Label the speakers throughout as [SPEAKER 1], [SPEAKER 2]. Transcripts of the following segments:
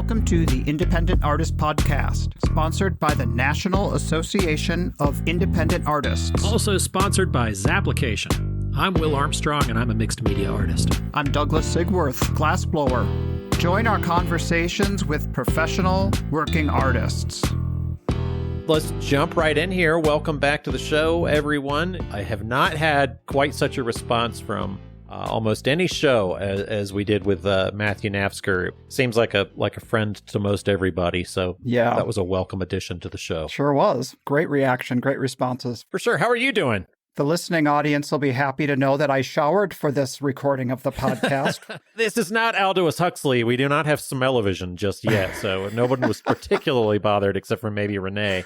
[SPEAKER 1] Welcome to the Independent Artist Podcast, sponsored by the National Association of Independent Artists.
[SPEAKER 2] Also sponsored by Zapplication. I'm Will Armstrong, and I'm a mixed media artist.
[SPEAKER 1] I'm Douglas Sigworth, glassblower. Join our conversations with professional working artists.
[SPEAKER 3] Let's jump right in here. Welcome back to the show, everyone. I have not had quite such a response from almost any show as we did with Matthew Nafsker. Seems like a friend to most everybody. So yeah, that was a welcome addition to the show.
[SPEAKER 1] Sure was. Great reaction, great responses.
[SPEAKER 3] For sure. How are you doing?
[SPEAKER 1] The listening audience will be happy to know that I showered for this recording of the podcast.
[SPEAKER 3] This is not Aldous Huxley. We do not have smell-o-vision just yet, so no one was particularly bothered except for maybe Renee.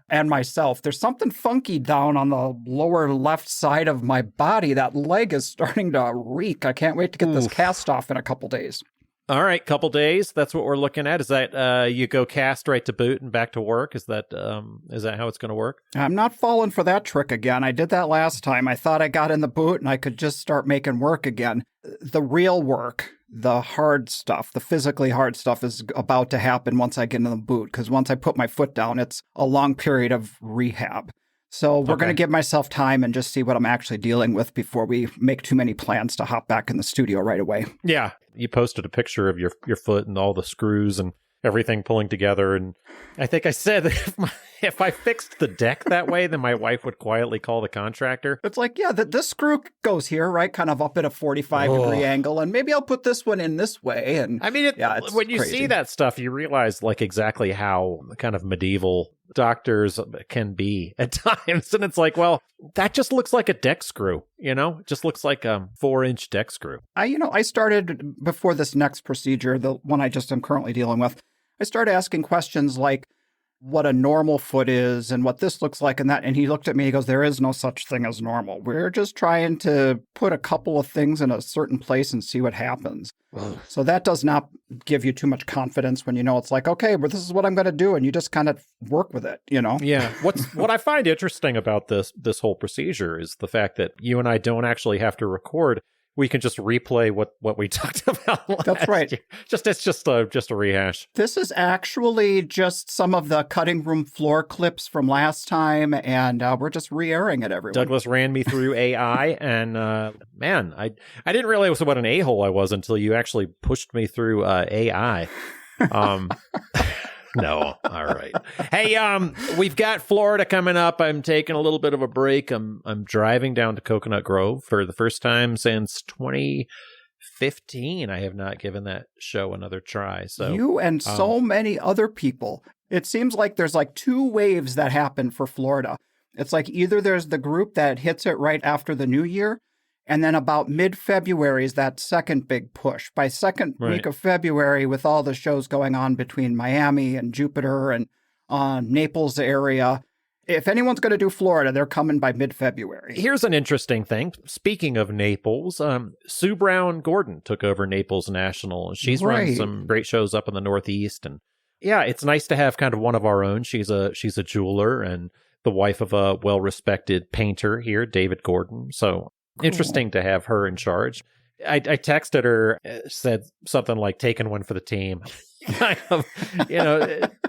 [SPEAKER 1] And myself. There's something funky down on the lower left side of my body. That leg is starting to reek. I can't wait to get this cast off in a couple days.
[SPEAKER 3] All right, couple days. That's what we're looking at. Is that you go cast right to boot and back to work? Is that how it's going to work?
[SPEAKER 1] I'm not falling for that trick again. I did that last time. I thought I got in the boot and I could just start making work again. The real work, the hard stuff, the physically hard stuff is about to happen once I get in the boot, because once I put my foot down, it's a long period of rehab. So we're going to give myself time and just see what I'm actually dealing with before we make too many plans to hop back in the studio right away.
[SPEAKER 3] Yeah. You posted a picture of your foot and all the screws and everything pulling together. And I think I said that if I fixed the deck that way, then my wife would quietly call the contractor.
[SPEAKER 1] It's like, yeah, this screw goes here, right? Kind of up at a 45-degree angle. And maybe I'll put this one in this way. And
[SPEAKER 3] I mean, when you see that stuff, you realize like exactly how kind of medieval doctors can be at times. And it's like, well, that just looks like a deck screw, you know? It just looks like a 4-inch deck screw.
[SPEAKER 1] I started before this next procedure, the one I just am currently dealing with, I started asking questions like what a normal foot is and what this looks like and that. And he looked at me, he goes, there is no such thing as normal. We're just trying to put a couple of things in a certain place and see what happens. So that does not give you too much confidence when you know it's like, okay, but this is what I'm going to do. And you just kind of work with it, you know?
[SPEAKER 3] Yeah. What I find interesting about this whole procedure is the fact that you and I don't actually have to record. We can just replay what we talked about last
[SPEAKER 1] That's right.
[SPEAKER 3] year. It's just a rehash.
[SPEAKER 1] This is actually just some of the cutting room floor clips from last time, and we're just re-airing it, everyone.
[SPEAKER 3] Douglas ran me through AI, and man, I didn't realize what an a-hole I was until you actually pushed me through AI. No. All right. Hey, we've got Florida coming up. I'm taking a little bit of a break. I'm driving down to Coconut Grove for the first time since 2015. I have not given that show another try. So
[SPEAKER 1] you and so many other people. It seems like there's like two waves that happen for Florida. It's like either there's the group that hits it right after the new year, and then about mid-February is that second big push. By second week of February, with all the shows going on between Miami and Jupiter and Naples area, if anyone's going to do Florida, they're coming by mid-February.
[SPEAKER 3] Here's an interesting thing. Speaking of Naples, Sue Brown Gordon took over Naples National, and she's run some great shows up in the Northeast. And yeah, it's nice to have kind of one of our own. She's a jeweler and the wife of a well-respected painter here, David Gordon. So interesting to have her in charge. I texted her, said something like taking one for the team. Kind of,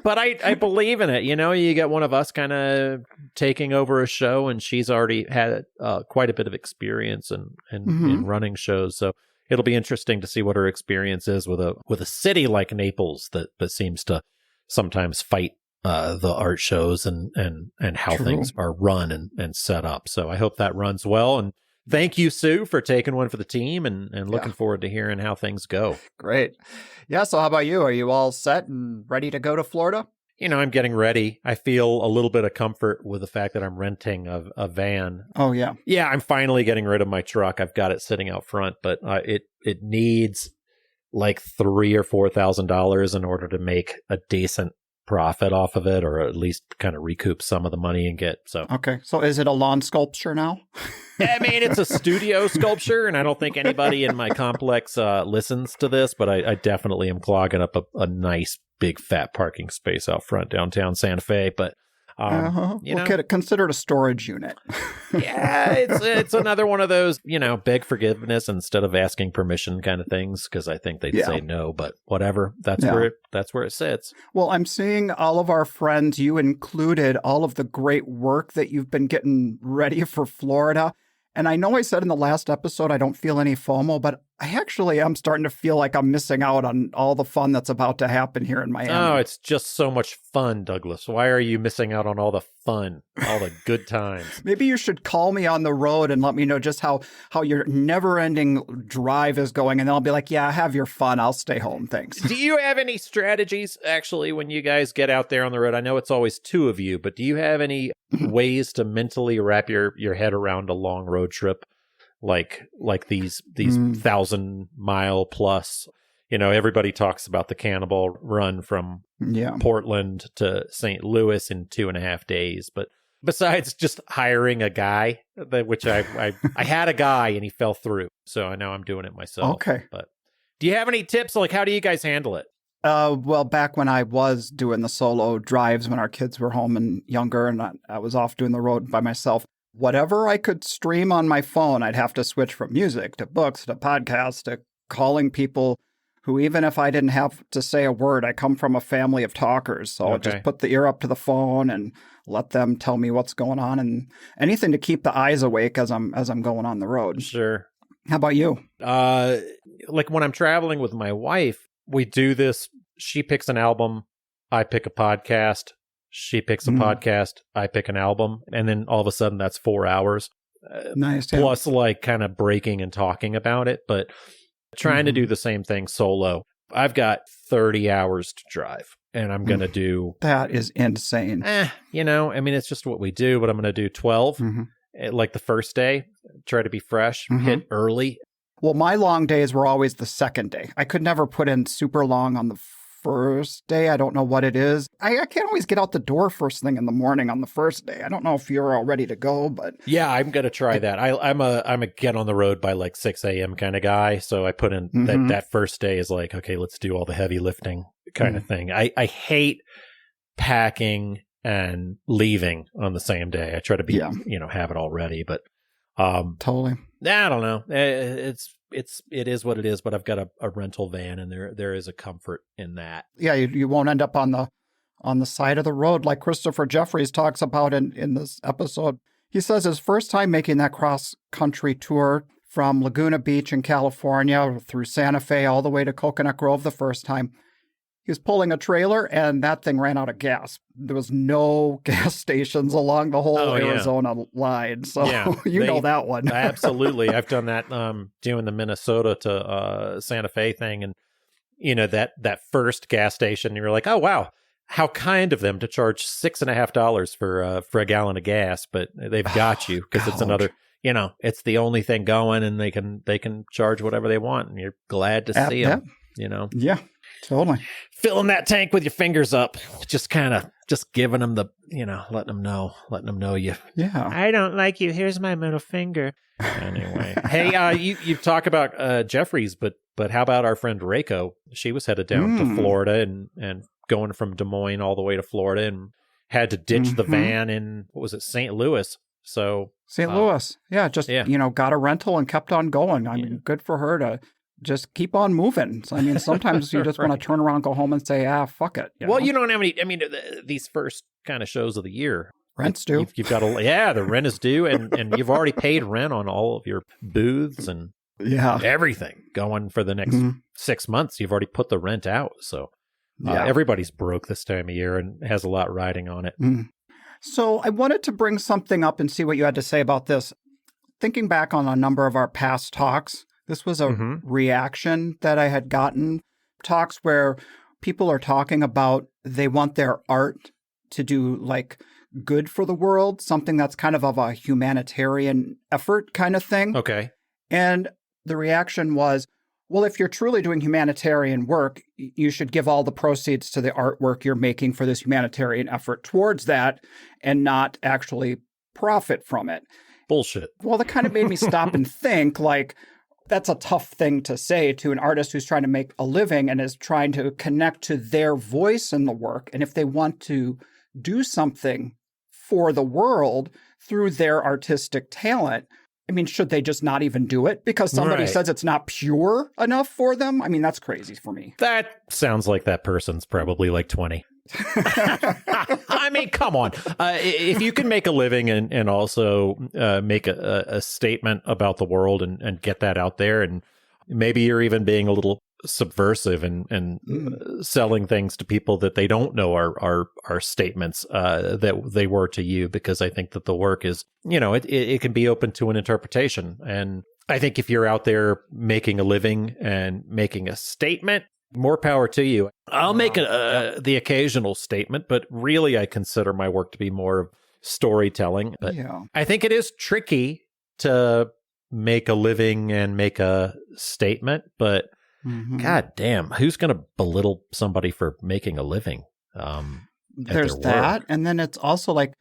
[SPEAKER 3] but I believe in it. You get one of us kind of taking over a show, and she's already had quite a bit of experience in running shows. So it'll be interesting to see what her experience is with a city like Naples that seems to sometimes fight the art shows and how things are run and set up. So I hope that runs well. And thank you, Sue, for taking one for the team and looking forward to hearing how things go.
[SPEAKER 1] Great. Yeah, so how about you? Are you all set and ready to go to Florida?
[SPEAKER 3] I'm getting ready. I feel a little bit of comfort with the fact that I'm renting a van.
[SPEAKER 1] Oh, yeah.
[SPEAKER 3] Yeah, I'm finally getting rid of my truck. I've got it sitting out front, but it needs like $3,000 or $4,000 in order to make a decent profit off of it, or at least kind of recoup some of the money and get so.
[SPEAKER 1] Okay, so is it a lawn sculpture now?
[SPEAKER 3] I mean, it's a studio sculpture, and I don't think anybody in my complex listens to this, but I definitely am clogging up a nice big fat parking space out front downtown Santa Fe. But
[SPEAKER 1] Consider it a storage unit.
[SPEAKER 3] Yeah, it's another one of those, beg forgiveness instead of asking permission kind of things, because I think they'd say no, but whatever. That's where it sits.
[SPEAKER 1] Well, I'm seeing all of our friends, you included, all of the great work that you've been getting ready for Florida. And I know I said in the last episode I don't feel any FOMO, but I actually am starting to feel like I'm missing out on all the fun that's about to happen here in Miami.
[SPEAKER 3] Oh, it's just so much fun, Douglas. Why are you missing out on all the fun, all the good times?
[SPEAKER 1] Maybe you should call me on the road and let me know just how your never-ending drive is going, and then I'll be like, yeah, have your fun. I'll stay home. Thanks.
[SPEAKER 3] Do you have any strategies, actually, when you guys get out there on the road? I know it's always two of you, but do you have any ways to mentally wrap your head around a long road trip? Like these 1,000-mile plus, everybody talks about the Cannonball Run from Portland to St. Louis in 2.5 days. But besides just hiring a guy, which I had a guy and he fell through, so I know I'm doing it myself.
[SPEAKER 1] Okay.
[SPEAKER 3] But do you have any tips? Like, how do you guys handle it?
[SPEAKER 1] Well, back when I was doing the solo drives when our kids were home and younger, and I was off doing the road by myself. Whatever I could stream on my phone, I'd have to switch from music to books to podcasts to calling people who, even if I didn't have to say a word, I come from a family of talkers. So I'll just put the ear up to the phone and let them tell me what's going on, and anything to keep the eyes awake as I'm going on the road.
[SPEAKER 3] Sure.
[SPEAKER 1] How about you?
[SPEAKER 3] Like when I'm traveling with my wife, we do this. She picks an album, I pick a podcast. She picks a podcast, I pick an album, and then all of a sudden that's 4 hours.
[SPEAKER 1] Nice.
[SPEAKER 3] Plus like kind of breaking and talking about it, but trying to do the same thing solo. I've got 30 hours to drive, and I'm going to do...
[SPEAKER 1] That is insane.
[SPEAKER 3] It's just what we do, but I'm going to do 12, like the first day, try to be fresh, hit early.
[SPEAKER 1] Well, my long days were always the second day. I could never put in super long on the first day. I don't know what it is. I can't always get out the door first thing in the morning on the first day. I don't know if you're all ready to go, but
[SPEAKER 3] yeah, I'm gonna try that. I'm a get on the road by like 6 a.m. kind of guy. So I put in that first day is like, okay, let's do all the heavy lifting kind of thing. I hate packing and leaving on the same day. I try to be have it all ready, but
[SPEAKER 1] totally.
[SPEAKER 3] I don't know. It is what it is, but I've got a rental van, and there is a comfort in that.
[SPEAKER 1] Yeah, you won't end up on the side of the road like Christopher Jefferies talks about in this episode. He says his first time making that cross-country tour from Laguna Beach in California through Santa Fe all the way to Coconut Grove the first time, he was pulling a trailer, and that thing ran out of gas. There was no gas stations along the whole Arizona line. So you know that one.
[SPEAKER 3] Absolutely. I've done that doing the Minnesota to Santa Fe thing. And, that first gas station, you're like, oh, wow, how kind of them to charge $6.50 for a gallon of gas. But they've got you because it's another, it's the only thing going, and they can charge whatever they want. And you're glad to see them,
[SPEAKER 1] Yeah. Totally.
[SPEAKER 3] Filling that tank with your fingers up, just giving them the, letting them know you.
[SPEAKER 1] Yeah.
[SPEAKER 3] I don't like you. Here's my middle finger. Anyway, hey, you talk about Jeffries, but how about our friend Reiko? She was headed down to Florida and going from Des Moines all the way to Florida, and had to ditch the van in, what was it, St. Louis. So
[SPEAKER 1] St. Louis, got a rental and kept on going. I mean, good for her to just keep on moving. So, I mean, sometimes you just want to turn around, go home and say, fuck it.
[SPEAKER 3] You don't have any, these first kind of shows of the year.
[SPEAKER 1] Rent's due.
[SPEAKER 3] You've got the rent is due, and you've already paid rent on all of your booths and everything going for the next 6 months. You've already put the rent out. So everybody's broke this time of year and has a lot riding on it.
[SPEAKER 1] So I wanted to bring something up and see what you had to say about this. Thinking back on a number of our past talks, this was a reaction that I had gotten. Talks where people are talking about they want their art to do like good for the world, something that's kind of a humanitarian effort kind of thing.
[SPEAKER 3] Okay.
[SPEAKER 1] And the reaction was, well, if you're truly doing humanitarian work, you should give all the proceeds to the artwork you're making for this humanitarian effort towards that and not actually profit from it.
[SPEAKER 3] Bullshit.
[SPEAKER 1] Well, that kind of made me stop and think, like, that's a tough thing to say to an artist who's trying to make a living and is trying to connect to their voice in the work. And if they want to do something for the world through their artistic talent. I mean, should they just not even do it because somebody says it's not pure enough for them? I mean, that's crazy for me.
[SPEAKER 3] That sounds like that person's probably like 20. I mean, come on. If you can make a living and also make a statement about the world and get that out there, and maybe you're even being a little subversive and selling things to people that they don't know are statements that they were to you, because I think that the work is, it can be open to an interpretation. And I think if you're out there making a living and making a statement, more power to you. I'll make the occasional statement, but really I consider my work to be more of storytelling. But I think it is tricky to make a living and make a statement, but God damn, who's going to belittle somebody for making a living?
[SPEAKER 1] There's that. And then it's also like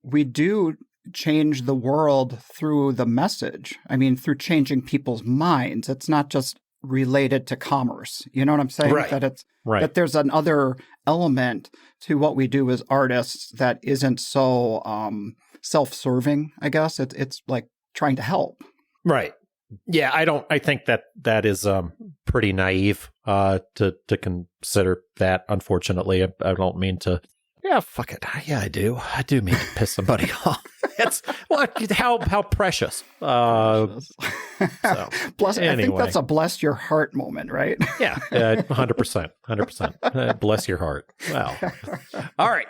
[SPEAKER 1] we do change the world through the message. I mean, through changing people's minds. It's not just related to commerce. You know what I'm saying?
[SPEAKER 3] Right.
[SPEAKER 1] That there's another element to what we do as artists that isn't so self-serving, I guess. It's like trying to help.
[SPEAKER 3] Right. Yeah, I think that is pretty naive to consider that, unfortunately. I don't mean to. Yeah, fuck it. Yeah, I do. I do mean to piss somebody off. It's how precious. So,
[SPEAKER 1] bless.
[SPEAKER 3] Anyway.
[SPEAKER 1] I think that's a bless your heart moment, right?
[SPEAKER 3] Yeah, 100%. Bless your heart. Wow. All right,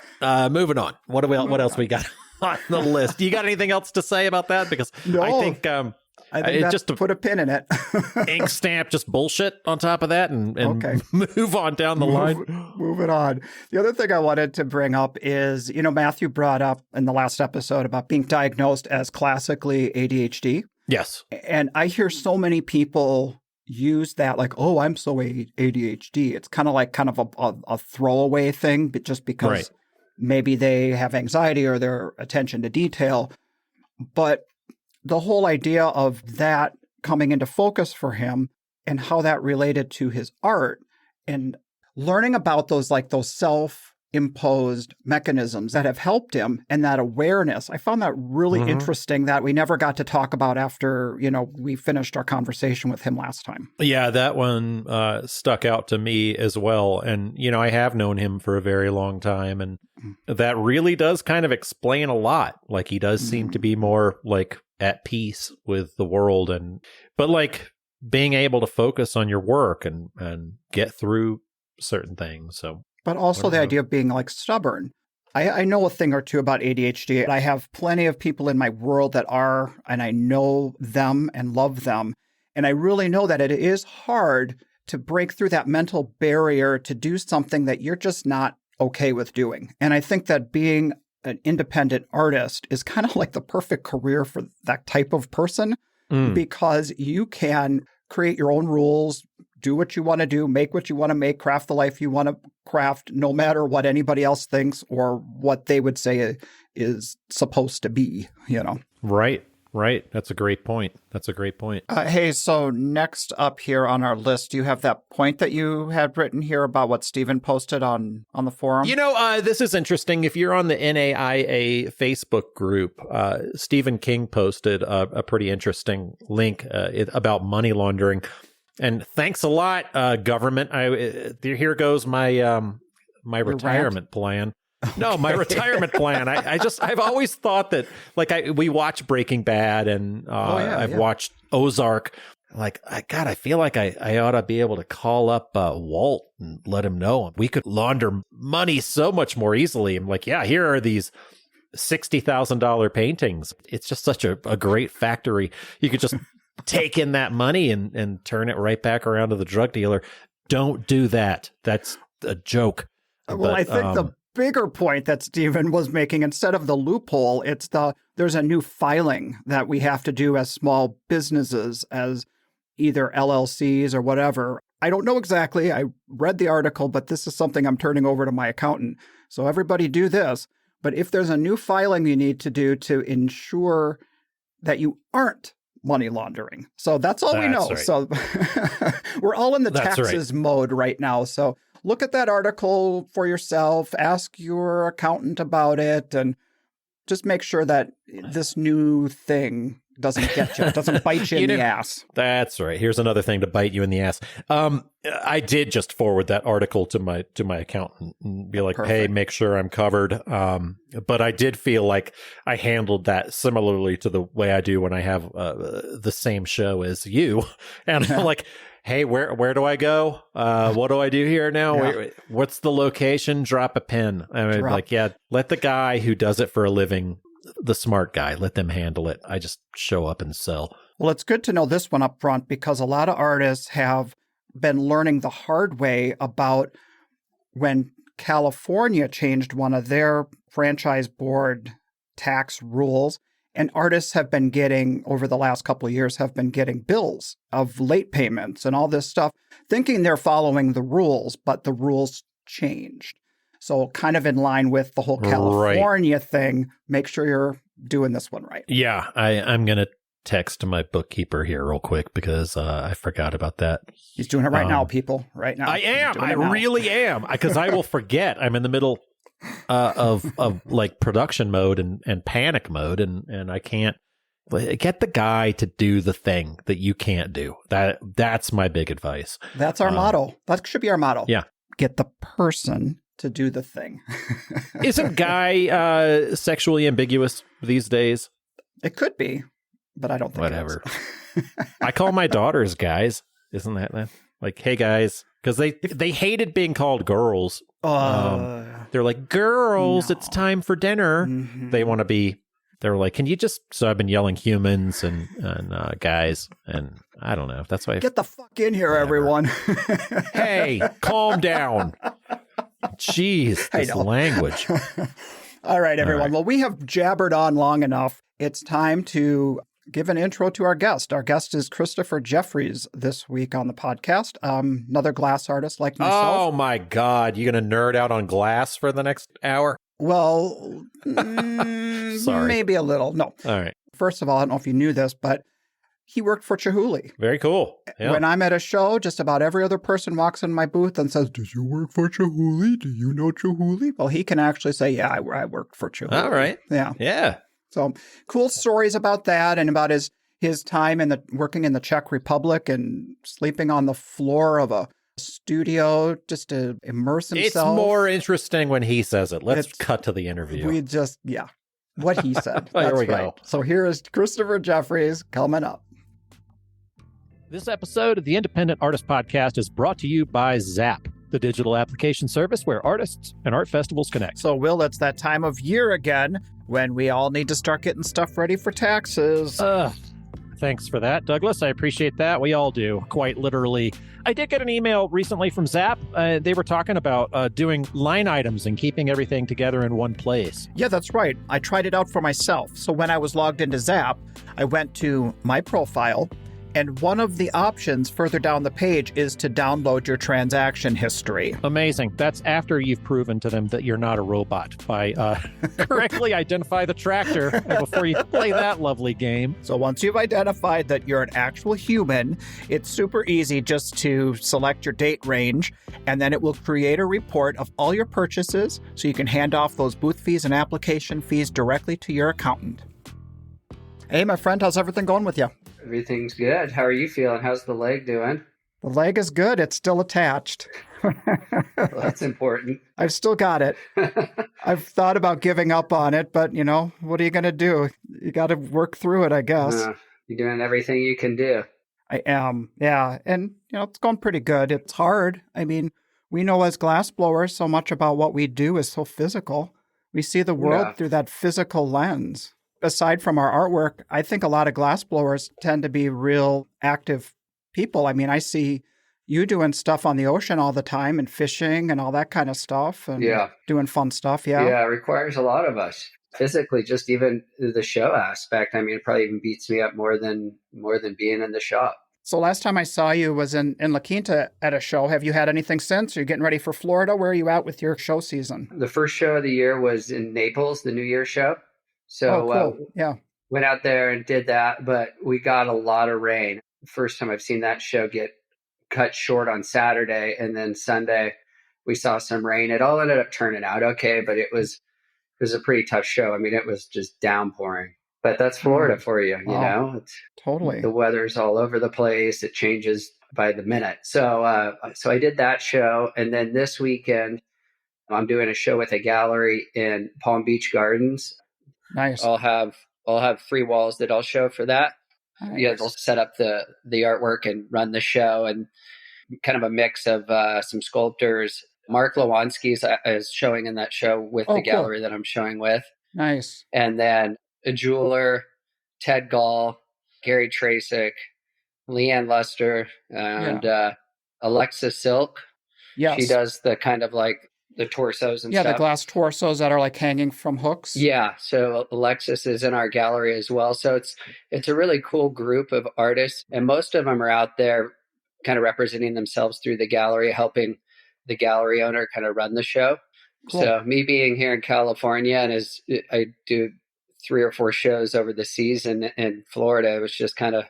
[SPEAKER 3] moving on. What else we got on the list? You got anything else to say about that? Because
[SPEAKER 1] no.
[SPEAKER 3] I think
[SPEAKER 1] that's
[SPEAKER 3] just to
[SPEAKER 1] put a pin in it.
[SPEAKER 3] ink stamp just bullshit on top of that and move on down the line.
[SPEAKER 1] Move it on. The other thing I wanted to bring up is, Matthew brought up in the last episode about being diagnosed as classically ADHD.
[SPEAKER 3] Yes.
[SPEAKER 1] And I hear so many people use that like, oh, I'm so ADHD. It's kind of a throwaway thing, but just because maybe they have anxiety or their attention to detail. But the whole idea of that coming into focus for him and how that related to his art and learning about those self-imposed mechanisms that have helped him and that awareness, I found that really interesting that we never got to talk about after, we finished our conversation with him last time. Yeah,
[SPEAKER 3] that one stuck out to me as well. And, I have known him for a very long time. And that really does kind of explain a lot. Like he does seem to be more like at peace with the world, but like being able to focus on your work and get through certain things. So,
[SPEAKER 1] but also the idea of being like stubborn. I know a thing or two about ADHD. I have plenty of people in my world that are, and I know them and love them. And I really know that it is hard to break through that mental barrier to do something that you're just not okay with doing. And I think that being an independent artist is kind of like the perfect career for that type of person because you can create your own rules, do what you want to do, make what you want to make, craft the life you want to craft, no matter what anybody else thinks or what they would say is supposed to be,
[SPEAKER 3] Right. That's a great point.
[SPEAKER 1] Hey, so next up here on our list, you have that point that you had written here about what Stephen posted on the forum.
[SPEAKER 3] This is interesting. If you're on the NAIA Facebook group, Stephen King posted a pretty interesting link about money laundering. And thanks a lot, government. Here goes my retirement plan. No, my retirement plan. I've always thought that, like, we watch Breaking Bad and I've watched Ozark. Like, I feel like I ought to be able to call up Walt and let him know we could launder money so much more easily. I'm like, yeah, here are these $60,000 paintings. It's just such a great factory. You could just take in that money and turn it right back around to the drug dealer. Don't do that. That's a joke.
[SPEAKER 1] Well, I think the bigger point that Stephen was making, instead of the loophole, it's there's a new filing that we have to do as small businesses, as either LLCs or whatever. I don't know exactly. I read the article, but this is something I'm turning over to my accountant. So everybody do this. But if there's a new filing you need to do to ensure that you aren't money laundering. So that's all we know. Right. So we're all in the taxes mode right now. So look at that article for yourself, ask your accountant about it, and just make sure that this new thing doesn't get you. It doesn't bite you in the ass.
[SPEAKER 3] That's right. Here's another thing to bite you in the ass. I did just forward that article to my accountant and be like,
[SPEAKER 1] Perfect.
[SPEAKER 3] hey, make sure I'm covered. But I did feel like I handled that similarly to the way I do when I have the same show as you. And I'm like, hey, where do I go? What do I do here now?
[SPEAKER 1] Yeah.
[SPEAKER 3] What's the location? Drop a pin. I mean, let the guy who does it for a living, the smart guy, let them handle it. I just show up and sell.
[SPEAKER 1] Well, it's good to know this one up front because a lot of artists have been learning the hard way about when California changed one of their franchise board tax rules. And artists have been getting, over the last couple of years, have been getting bills of late payments and all this stuff, thinking they're following the rules, but the rules changed. So kind of in line with the whole California thing, make sure you're doing this one right.
[SPEAKER 3] Yeah, I'm going to text my bookkeeper here real quick because I forgot about that.
[SPEAKER 1] He's doing it right now, people. Right now.
[SPEAKER 3] I am. I really am. Because I will forget. I'm in the middle of like production mode and panic mode, and I can't get the guy to do the thing that you can't do. That's my big advice.
[SPEAKER 1] That's our motto. That should be our motto.
[SPEAKER 3] Yeah.
[SPEAKER 1] Get the person to do the thing.
[SPEAKER 3] Isn't guy sexually ambiguous these days?
[SPEAKER 1] It could be, but I don't think
[SPEAKER 3] whatever. I call my daughters guys. Isn't that like, hey guys? Because they hated being called girls. They're like, girls, it's time for dinner. Mm-hmm. They want to be. They're like, can you just? So I've been yelling humans and guys, and I don't know. That's why.
[SPEAKER 1] Get the fuck in here, everyone.
[SPEAKER 3] Hey, calm down. Jeez, this language.
[SPEAKER 1] All right, everyone. All right. Well, we have jabbered on long enough. It's time to give an intro to our guest. Our guest is Christopher Jefferies this week on the podcast, another glass artist like myself.
[SPEAKER 3] Oh, my God. You going to nerd out on glass for the next hour?
[SPEAKER 1] Well,
[SPEAKER 3] sorry.
[SPEAKER 1] Maybe a little. No.
[SPEAKER 3] All right.
[SPEAKER 1] First of all, I don't know if you knew this, but he worked for Chihuly.
[SPEAKER 3] Very cool. Yeah.
[SPEAKER 1] When I'm at a show, just about every other person walks in my booth and says, did you work for Chihuly? Do you know Chihuly? Well, he can actually say, yeah, I worked for Chihuly.
[SPEAKER 3] All right.
[SPEAKER 1] Yeah.
[SPEAKER 3] Yeah.
[SPEAKER 1] So cool stories about that and about his time working in the Czech Republic and sleeping on the floor of a studio just to immerse himself.
[SPEAKER 3] It's more interesting when he says it. Let's cut to the interview.
[SPEAKER 1] What he said.
[SPEAKER 3] There we
[SPEAKER 1] right.
[SPEAKER 3] go.
[SPEAKER 1] So here is Christopher Jefferies coming up.
[SPEAKER 2] This episode of the Independent Artist Podcast is brought to you by Zap, the digital application service where artists and art festivals connect.
[SPEAKER 1] So, Will, it's that time of year again when we all need to start getting stuff ready for taxes.
[SPEAKER 2] Thanks for that, Douglas. I appreciate that. We all do, quite literally. I did get an email recently from Zap. They were talking about doing line items and keeping everything together in one place.
[SPEAKER 1] Yeah, that's right. I tried it out for myself. So when I was logged into Zap, I went to my profile, and one of the options further down the page is to download your transaction history.
[SPEAKER 2] Amazing. That's after you've proven to them that you're not a robot by correctly identify the tractor before you play that lovely game.
[SPEAKER 1] So once you've identified that you're an actual human, it's super easy just to select your date range, and then it will create a report of all your purchases so you can hand off those booth fees and application fees directly to your accountant. Hey, my friend, how's everything going with you?
[SPEAKER 4] Everything's good. How are you feeling? How's the leg doing?
[SPEAKER 1] The leg is good. It's still attached.
[SPEAKER 4] Well, that's important.
[SPEAKER 1] I've still got it. I've thought about giving up on it, but, what are you going to do? You got to work through it, I guess.
[SPEAKER 4] You're doing everything you can do.
[SPEAKER 1] I am, yeah. And, it's going pretty good. It's hard. I mean, we know as glassblowers, so much about what we do is so physical. We see the world through that physical lens. Aside from our artwork, I think a lot of glassblowers tend to be real active people. I mean, I see you doing stuff on the ocean all the time and fishing and all that kind of stuff and doing fun stuff. Yeah.
[SPEAKER 4] Yeah, it requires a lot of us. Physically, just even the show aspect. I mean, it probably even beats me up more than being in the shop.
[SPEAKER 1] So last time I saw you was in La Quinta at a show. Have you had anything since? Are you getting ready for Florida? Where are you at with your show season?
[SPEAKER 4] The first show of the year was in Naples, the New Year's show. So
[SPEAKER 1] cool.
[SPEAKER 4] Went out there and did that, but we got a lot of rain. First time I've seen that show get cut short on Saturday, and then Sunday we saw some rain. It all ended up turning out okay, but it was was a pretty tough show. I mean, it was just downpouring. But that's Florida for you, you
[SPEAKER 1] Wow.
[SPEAKER 4] know.
[SPEAKER 1] Totally.
[SPEAKER 4] The weather's all over the place. It changes by the minute. So I did that show, and then this weekend I'm doing a show with a gallery in Palm Beach Gardens.
[SPEAKER 1] Nice.
[SPEAKER 4] I'll have free walls that I'll show for that. Yeah, they'll
[SPEAKER 1] Nice.
[SPEAKER 4] set up the artwork and run the show, and kind of a mix of some sculptors. Mark Lewanski is showing in that show with the gallery that I'm showing with.
[SPEAKER 1] Nice.
[SPEAKER 4] And then a jeweler, Ted Gall, Gary Tracek, Leanne Luster, and Alexa Silk.
[SPEAKER 1] Yes.
[SPEAKER 4] She does the kind of like the torsos and
[SPEAKER 1] stuff. Yeah, the glass torsos that are like hanging from hooks.
[SPEAKER 4] Yeah, so Alexis is in our gallery as well. So it's a really cool group of artists, and most of them are out there kind of representing themselves through the gallery, helping the gallery owner kind of run the show. Cool. So me being here in California, and as I do 3 or 4 shows over the season in Florida, it was just kind of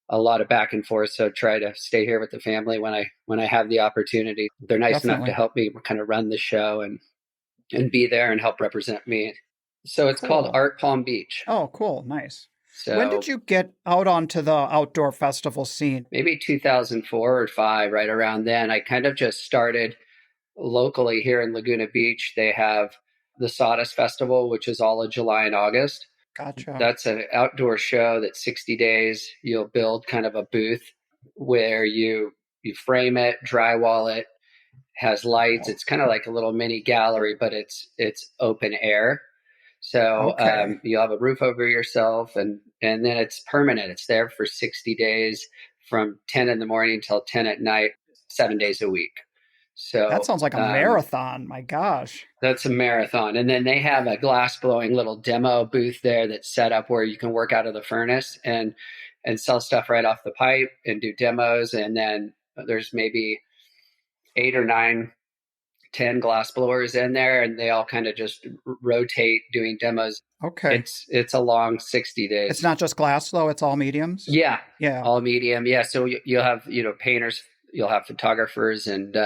[SPEAKER 4] a lot of back and forth. So try to stay here with the family when I have the opportunity. They're nice enough to help me kind of run the show and be there and help represent me. So it's called Art Palm Beach.
[SPEAKER 1] Oh, cool. Nice.
[SPEAKER 4] So
[SPEAKER 1] when did you get out onto the outdoor festival scene?
[SPEAKER 4] Maybe 2004 or 5, right around then. I kind of just started locally here in Laguna Beach. They have the Sawdust Festival, which is all of July and August.
[SPEAKER 1] Gotcha.
[SPEAKER 4] That's an outdoor show that's 60 days. You'll build kind of a booth where you frame it, drywall it, has lights. It's kind of like a little mini gallery, but it's open air. So you'll have a roof over yourself, and then it's permanent. It's there for 60 days from 10 in the morning till 10 at night, 7 days a week. So
[SPEAKER 1] that sounds like a marathon. My gosh.
[SPEAKER 4] That's a marathon. And then they have a glass blowing little demo booth there that's set up where you can work out of the furnace and sell stuff right off the pipe and do demos. And then there's maybe 8 or 9, 10 glass blowers in there, and they all kind of just rotate doing demos.
[SPEAKER 1] Okay.
[SPEAKER 4] It's a long 60 days.
[SPEAKER 1] It's not just glass though, it's all mediums?
[SPEAKER 4] Yeah.
[SPEAKER 1] Yeah.
[SPEAKER 4] All medium. Yeah. So you'll have, painters, you'll have photographers and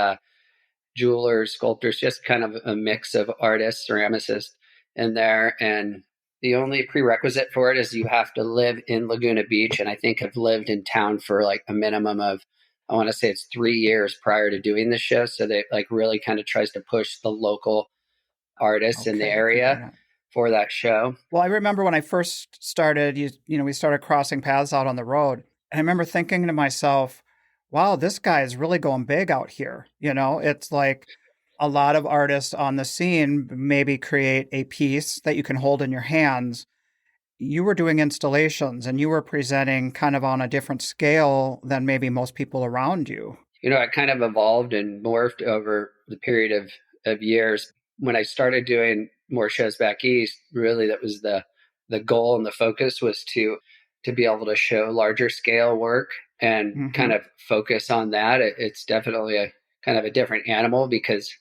[SPEAKER 4] jewelers, sculptors, just kind of a mix of artists, ceramicists in there. And the only prerequisite for it is you have to live in Laguna Beach. And I think I've lived in town for like a minimum of, I want to say it's 3 years prior to doing this show. So they like really kind of tries to push the local artists in the area for that show. Well,
[SPEAKER 1] I remember when I first started, we started crossing paths out on the road. And I remember thinking to myself, wow, this guy is really going big out here. It's like a lot of artists on the scene maybe create a piece that you can hold in your hands. You were doing installations and you were presenting kind of on a different scale than maybe most people around you.
[SPEAKER 4] I kind of evolved and morphed over the period of years. When I started doing more shows back east, really that was the goal, and the focus was to be able to show larger scale work and kind of focus on that. It's definitely a kind of a different animal because,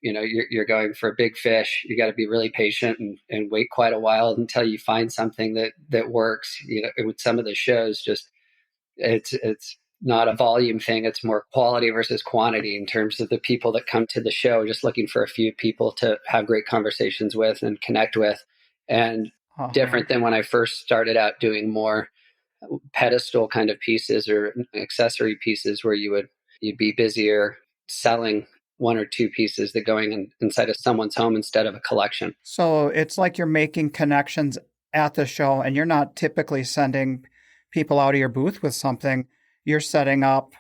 [SPEAKER 4] you're going for a big fish. You got to be really patient and wait quite a while until you find something that works. With some of the shows, just it's not a volume thing. It's more quality versus quantity in terms of the people that come to the show, just looking for a few people to have great conversations with and connect with. And different than when I first started out doing more pedestal kind of pieces or accessory pieces where you'd be busier selling 1 or 2 pieces that going inside of someone's home instead of a collection.
[SPEAKER 1] So it's like you're making connections at the show, and you're not typically sending people out of your booth with something. You're setting up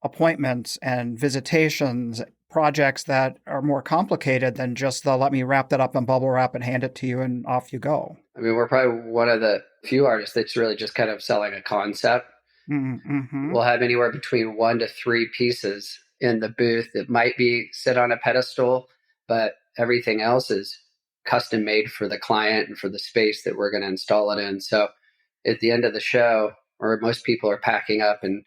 [SPEAKER 1] appointments and visitations, projects that are more complicated than just let me wrap that up in bubble wrap and hand it to you and off you go.
[SPEAKER 4] I mean, we're probably one of the few artists that's really just kind of selling a concept.
[SPEAKER 1] Mm-hmm.
[SPEAKER 4] We'll have anywhere between 1 to 3 pieces in the booth that might be sit on a pedestal, but everything else is custom made for the client and for the space that we're going to install it in. So at the end of the show, or most people are packing up and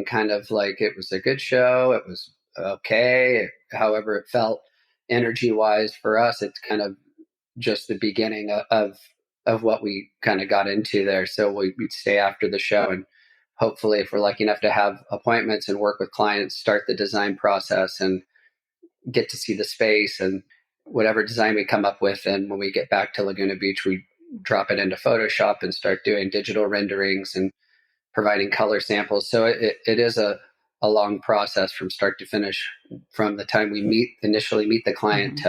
[SPEAKER 4] kind of like, it was a good show. It was okay. However it felt energy wise for us, it's kind of just the beginning of what we kind of got into there. So we'd stay after the show, and hopefully if we're lucky enough to have appointments and work with clients, start the design process and get to see the space and whatever design we come up with. And when we get back to Laguna Beach, we drop it into Photoshop and start doing digital renderings and providing color samples. So it is a long process from start to finish, from the time we initially meet the client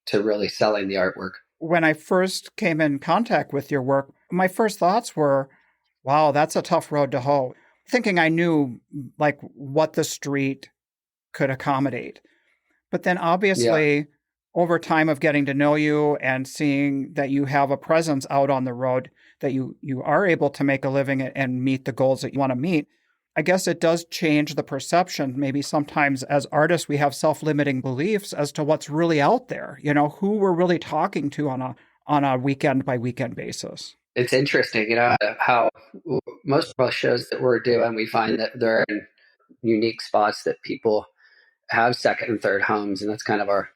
[SPEAKER 4] to really selling the artwork.
[SPEAKER 1] When I first came in contact with your work, my first thoughts were, wow, that's a tough road to hoe. Thinking I knew like what the street could accommodate. But then obviously over time of getting to know you and seeing that you have a presence out on the road, that you are able to make a living and meet the goals that you want to meet, I guess it does change the perception. Maybe sometimes as artists, we have self-limiting beliefs as to what's really out there, you know, who we're really talking to on a weekend by weekend basis.
[SPEAKER 4] It's interesting, you know, how most of our shows that we're doing, we find that they're in unique spots that people have second and third homes. And that's kind of our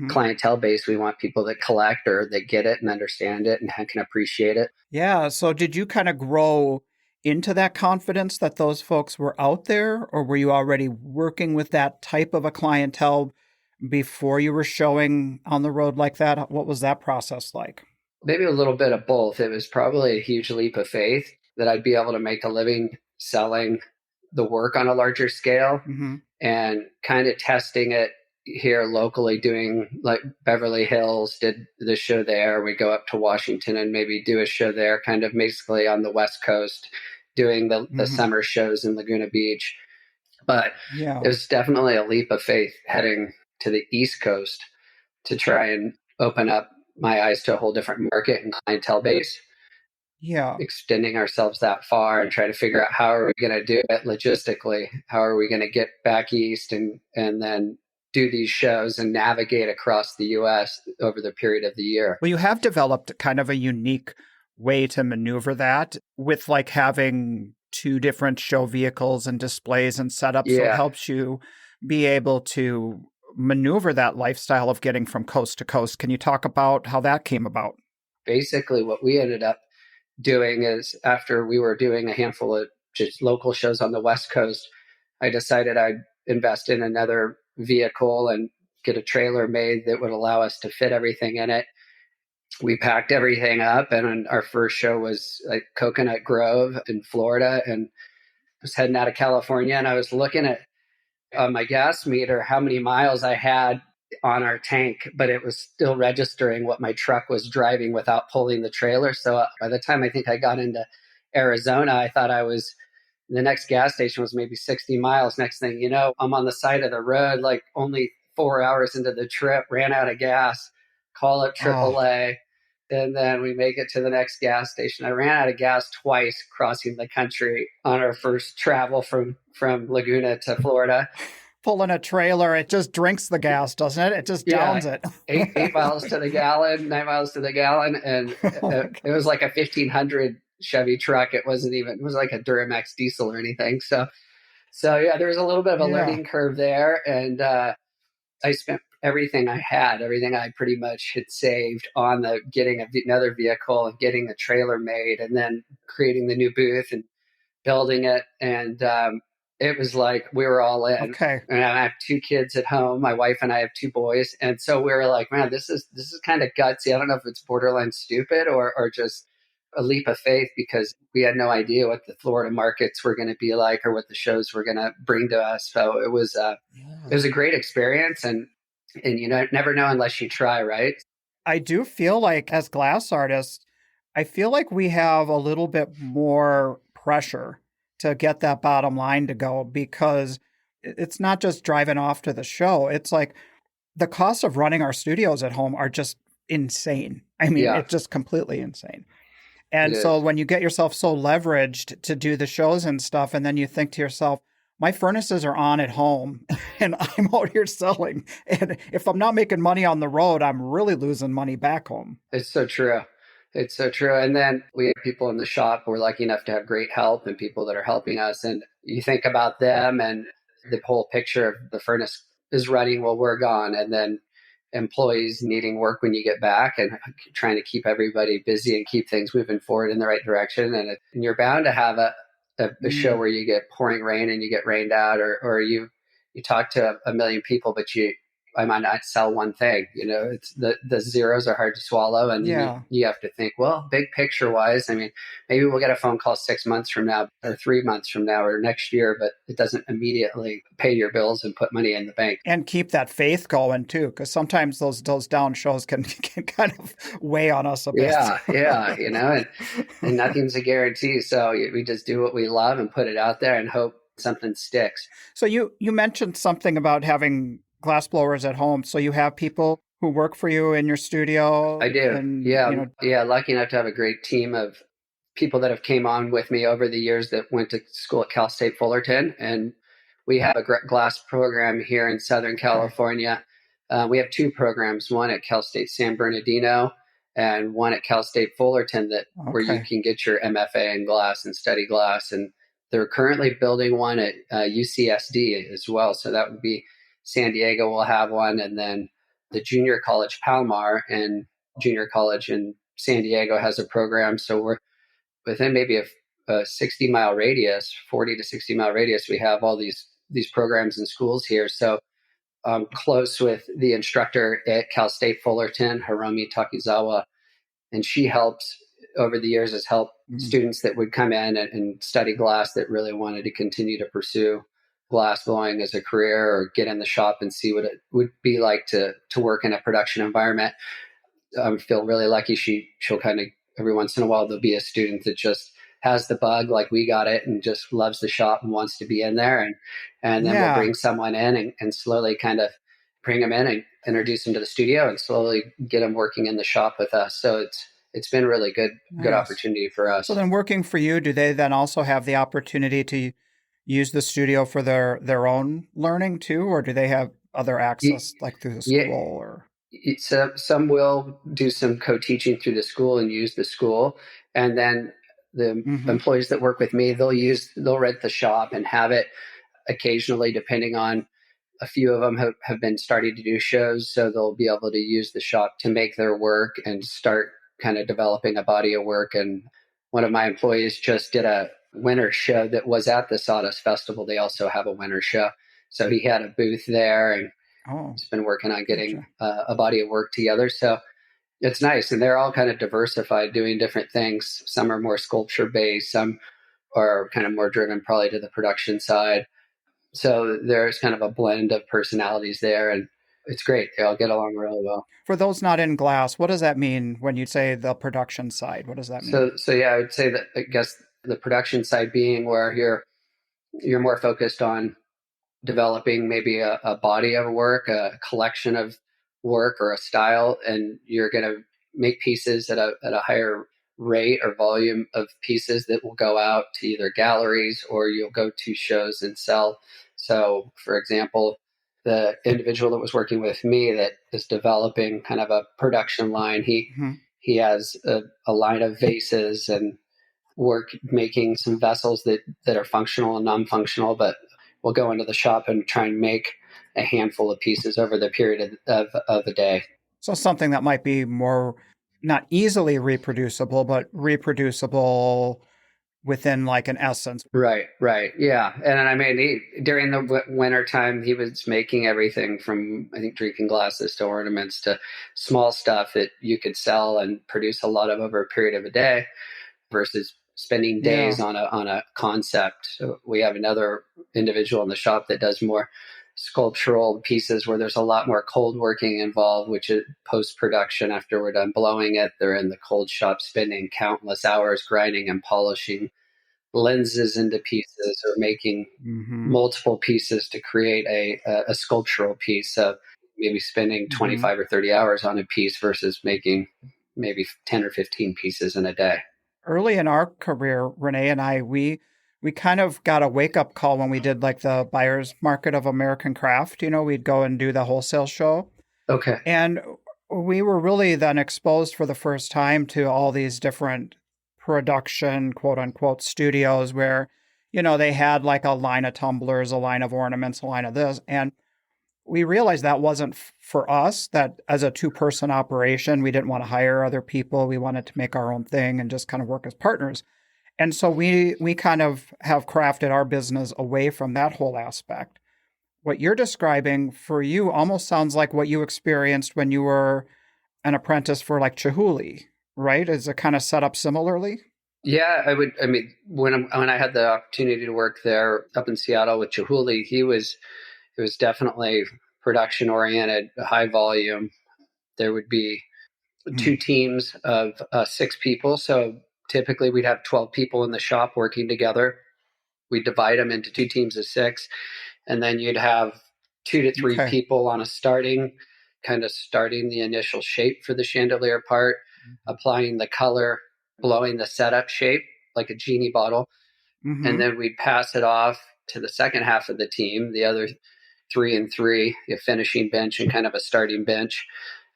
[SPEAKER 4] clientele base. We want people that collect or that get it and understand it and can appreciate it.
[SPEAKER 1] Yeah. So did you kind of grow into that confidence that those folks were out there, or were you already working with that type of a clientele before you were showing on the road like that? What was that process like?
[SPEAKER 4] Maybe a little bit of both. It was probably a huge leap of faith that I'd be able to make a living selling the work on a larger scale and kind of testing it here locally, doing like Beverly Hills, did the show there. We go up to Washington and maybe do a show there, kind of basically on the West Coast, doing the summer shows in Laguna Beach. But it was definitely a leap of faith heading to the East Coast to try and open up my eyes to a whole different market and clientele base.
[SPEAKER 1] Yeah.
[SPEAKER 4] Extending ourselves that far and trying to figure out how are we going to do it logistically? How are we going to get back east and then do these shows and navigate across the U.S. over the period of the year?
[SPEAKER 1] Well, you have developed kind of a unique way to maneuver that with like having two different show vehicles and displays and setups. So it helps you be able to maneuver that lifestyle of getting from coast to coast. Can you talk about how that came about?
[SPEAKER 4] Basically, what we ended up doing is, after we were doing a handful of just local shows on the West Coast, I decided I'd invest in another vehicle and get a trailer made that would allow us to fit everything in it. We packed everything up, and our first show was like Coconut Grove in Florida, and was heading out of California. And I was looking at my gas meter, how many miles I had on our tank, but it was still registering what my truck was driving without pulling the trailer. So by the time I think I got into Arizona, I thought the next gas station was maybe 60 miles. Next thing you know, I'm on the side of the road, like only 4 hours into the trip, ran out of gas, call up AAA. And then we make it to the next gas station. I ran out of gas twice crossing the country on our first travel from Laguna to Florida.
[SPEAKER 1] Pulling a trailer, it just drinks the gas, doesn't it? It just downs it.
[SPEAKER 4] 8 miles to the gallon, 9 miles to the gallon. And it was like a 1500 Chevy truck. It was like a Duramax diesel or anything. So yeah, there was a little bit of a learning curve there. And I spent everything I pretty much had saved on getting another vehicle and getting the trailer made, and then creating the new booth and building it. And it was like we were all in.
[SPEAKER 1] Okay.
[SPEAKER 4] And I have 2 kids at home. My wife and I have 2 boys. And so we were like, man, this is kind of gutsy. I don't know if it's borderline stupid or just a leap of faith, because we had no idea what the Florida markets were going to be like or what the shows were going to bring to us. So it was a great experience, and you never know unless you try, right?
[SPEAKER 1] I do feel like as glass artists, I feel like we have a little bit more pressure to get that bottom line to go, because it's not just driving off to the show. It's like the costs of running our studios at home are just insane. I mean, it's just completely insane. And so when you get yourself so leveraged to do the shows and stuff, and then you think to yourself, my furnaces are on at home and I'm out here selling. And if I'm not making money on the road, I'm really losing money back home.
[SPEAKER 4] It's so true. It's so true. And then we have people in the shop. We're lucky enough to have great help and people that are helping us. And you think about them and the whole picture of the furnace is running while we're gone. And then employees needing work when you get back, and trying to keep everybody busy and keep things moving forward in the right direction. And you're bound to have a show where you get pouring rain and you get rained out, or you talk to a million people, but you I might not sell one thing. It's the zeros are hard to swallow. And you have to think, well, big picture wise, I mean, maybe we'll get a phone call 6 months from now or 3 months from now or next year, but it doesn't immediately pay your bills and put money in the bank.
[SPEAKER 1] And keep that faith going too, because sometimes those down shows can kind of weigh on us a bit.
[SPEAKER 4] Yeah. And nothing's a guarantee. So we just do what we love and put it out there and hope something sticks.
[SPEAKER 1] So you mentioned something about having glass blowers at home. So you have people who work for you in your studio?
[SPEAKER 4] I do. And, lucky enough to have a great team of people that have came on with me over the years that went to school at Cal State Fullerton. And we have a glass program here in Southern California. We have 2 programs, one at Cal State San Bernardino and one at Cal State Fullerton where you can get your MFA in glass and study glass. And they're currently building one at UCSD as well. So that would be San Diego will have one. And then the junior college Palomar and junior college in San Diego has a program. So we're within maybe a 60-mile radius, 40 to 60-mile radius. We have all these programs and schools here. So I'm close with the instructor at Cal State Fullerton, Hiromi Takizawa, and she helps over the years has helped students that would come in and study glass that really wanted to continue to pursue glass blowing as a career or get in the shop and see what it would be like to work in a production environment. I feel really lucky. She'll kind of every once in a while, there'll be a student that just has the bug like we got it and just loves the shop and wants to be in there. And then we'll bring someone in and slowly kind of bring them in and introduce them to the studio and slowly get them working in the shop with us. So it's been really good opportunity for us.
[SPEAKER 1] So then working for you, do they then also have the opportunity to use the studio for their own learning too? Or do they have other access like through the school or?
[SPEAKER 4] Some will do some co-teaching through the school and use the school. And then the employees that work with me, they'll rent the shop and have it occasionally, depending on a few of them have been starting to do shows. So they'll be able to use the shop to make their work and start kind of developing a body of work. And one of my employees just did a winter show that was at the Sawdust Festival. They also have a winter show. So he had a booth there and he's been working on getting a body of work together. So it's nice. And they're all kind of diversified, doing different things. Some are more sculpture based. Some are kind of more driven probably to the production side. So there's kind of a blend of personalities there. And it's great. They all get along really well.
[SPEAKER 1] For those not in glass, what does that mean when you say the production side? What does that mean?
[SPEAKER 4] So I would say that, I guess, the production side being where you're more focused on developing maybe a body of work, a collection of work or a style, and you're going to make pieces at a higher rate or volume of pieces that will go out to either galleries or you'll go to shows and sell. So, for example, the individual that was working with me that is developing kind of a production line, he has a line of vases and work making some vessels that are functional and non-functional, but we'll go into the shop and try and make a handful of pieces over the period of a day.
[SPEAKER 1] So something that might be more not easily reproducible, but reproducible within like an essence.
[SPEAKER 4] Right. Yeah. And I mean, during the winter time, he was making everything from, I think, drinking glasses to ornaments to small stuff that you could sell and produce a lot of over a period of a day versus spending days on a concept. So we have another individual in the shop that does more sculptural pieces where there's a lot more cold working involved, which is post-production. After we're done blowing it, they're in the cold shop spending countless hours grinding and polishing lenses into pieces or making multiple pieces to create a sculptural piece. So maybe spending 25 or 30 hours on a piece versus making maybe 10 or 15 pieces in a day.
[SPEAKER 1] Early in our career, Renee and I, we kind of got a wake-up call when we did like the buyer's market of American craft. We'd go and do the wholesale show.
[SPEAKER 4] Okay.
[SPEAKER 1] And we were really then exposed for the first time to all these different production, quote unquote, studios where, they had like a line of tumblers, a line of ornaments, a line of this. And we realized that wasn't for us, that as a 2-person operation, we didn't want to hire other people. We wanted to make our own thing and just kind of work as partners. And so we kind of have crafted our business away from that whole aspect. what you're describing for you almost sounds like what you experienced when you were an apprentice for like Chihuly, right? Is it kind of set up similarly?
[SPEAKER 4] Yeah, I would. I mean, when I had the opportunity to work there up in Seattle with Chihuly, it was definitely production oriented, high volume. There would be two teams of 6 people. So typically we'd have 12 people in the shop working together. We'd divide them into 2 teams of 6. And then you'd have 2 to 3
[SPEAKER 1] Okay.
[SPEAKER 4] people on starting the initial shape for the chandelier part, applying the color, blowing the setup shape like a genie bottle.
[SPEAKER 1] Mm-hmm.
[SPEAKER 4] And then we'd pass it off to the second half of the team, the other 3 and 3, a finishing bench and kind of a starting bench.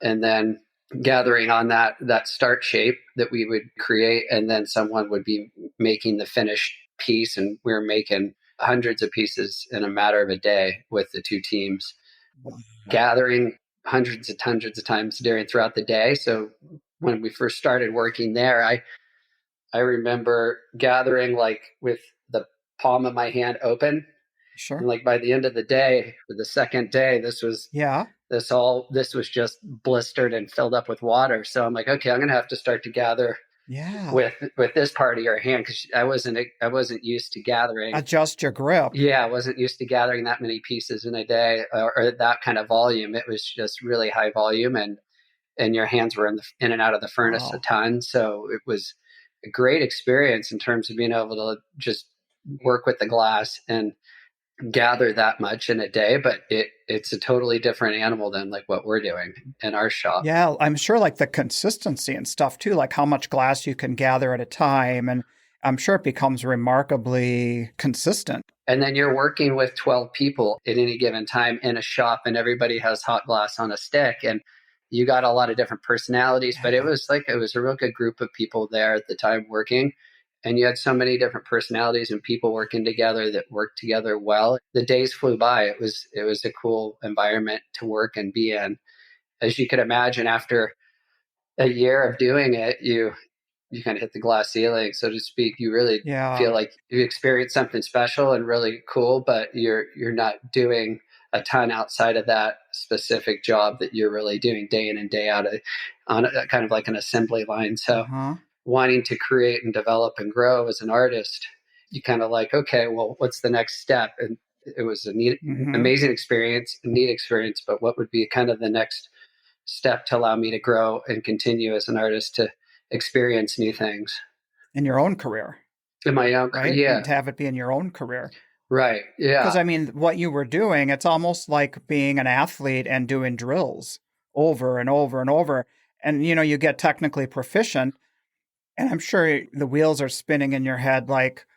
[SPEAKER 4] And then gathering on that start shape that we would create, and then someone would be making the finished piece, and we were making hundreds of pieces in a matter of a day with the 2 teams, gathering hundreds of times throughout the day. So when we first started working there, I remember gathering like with the palm of my hand open.
[SPEAKER 1] Sure.
[SPEAKER 4] And like by the end of the day, for the second day, this was just blistered and filled up with water. So I'm like, okay, I'm going to have to start to gather with this part of your hand, because I wasn't used to gathering.
[SPEAKER 1] Adjust your grip.
[SPEAKER 4] Yeah, I wasn't used to gathering that many pieces in a day, or that kind of volume. It was just really high volume, and your hands were in and out of the furnace a ton. So it was a great experience in terms of being able to just work with the glass and gather that much in a day, but it's a totally different animal than like what we're doing in our shop.
[SPEAKER 1] Yeah, I'm sure like the consistency and stuff too, like how much glass you can gather at a time, and I'm sure it becomes remarkably consistent.
[SPEAKER 4] And then you're working with 12 people at any given time in a shop, and everybody has hot glass on a stick, and you got a lot of different personalities, but it was a real good group of people there at the time working. And you had so many different personalities and people working together that worked together well. The days flew by. It was a cool environment to work and be in. As you could imagine, after a year of doing it, you kind of hit the glass ceiling, so to speak. You really feel like you experienced something special and really cool, but you're not doing a ton outside of that specific job that you're really doing day in and day out on a, kind of like an assembly line. So wanting to create and develop and grow as an artist, you kind of like, okay, well, what's the next step? And it was a neat, amazing experience, a neat experience, but what would be kind of the next step to allow me to grow and continue as an artist to experience new things
[SPEAKER 1] in your own career?
[SPEAKER 4] In my own career,
[SPEAKER 1] right?
[SPEAKER 4] Yeah.
[SPEAKER 1] And to have it be in your own career.
[SPEAKER 4] Right, yeah.
[SPEAKER 1] Because, I mean, what you were doing, it's almost like being an athlete and doing drills over and over and over. And, you get technically proficient. And I'm sure the wheels are spinning in your head like,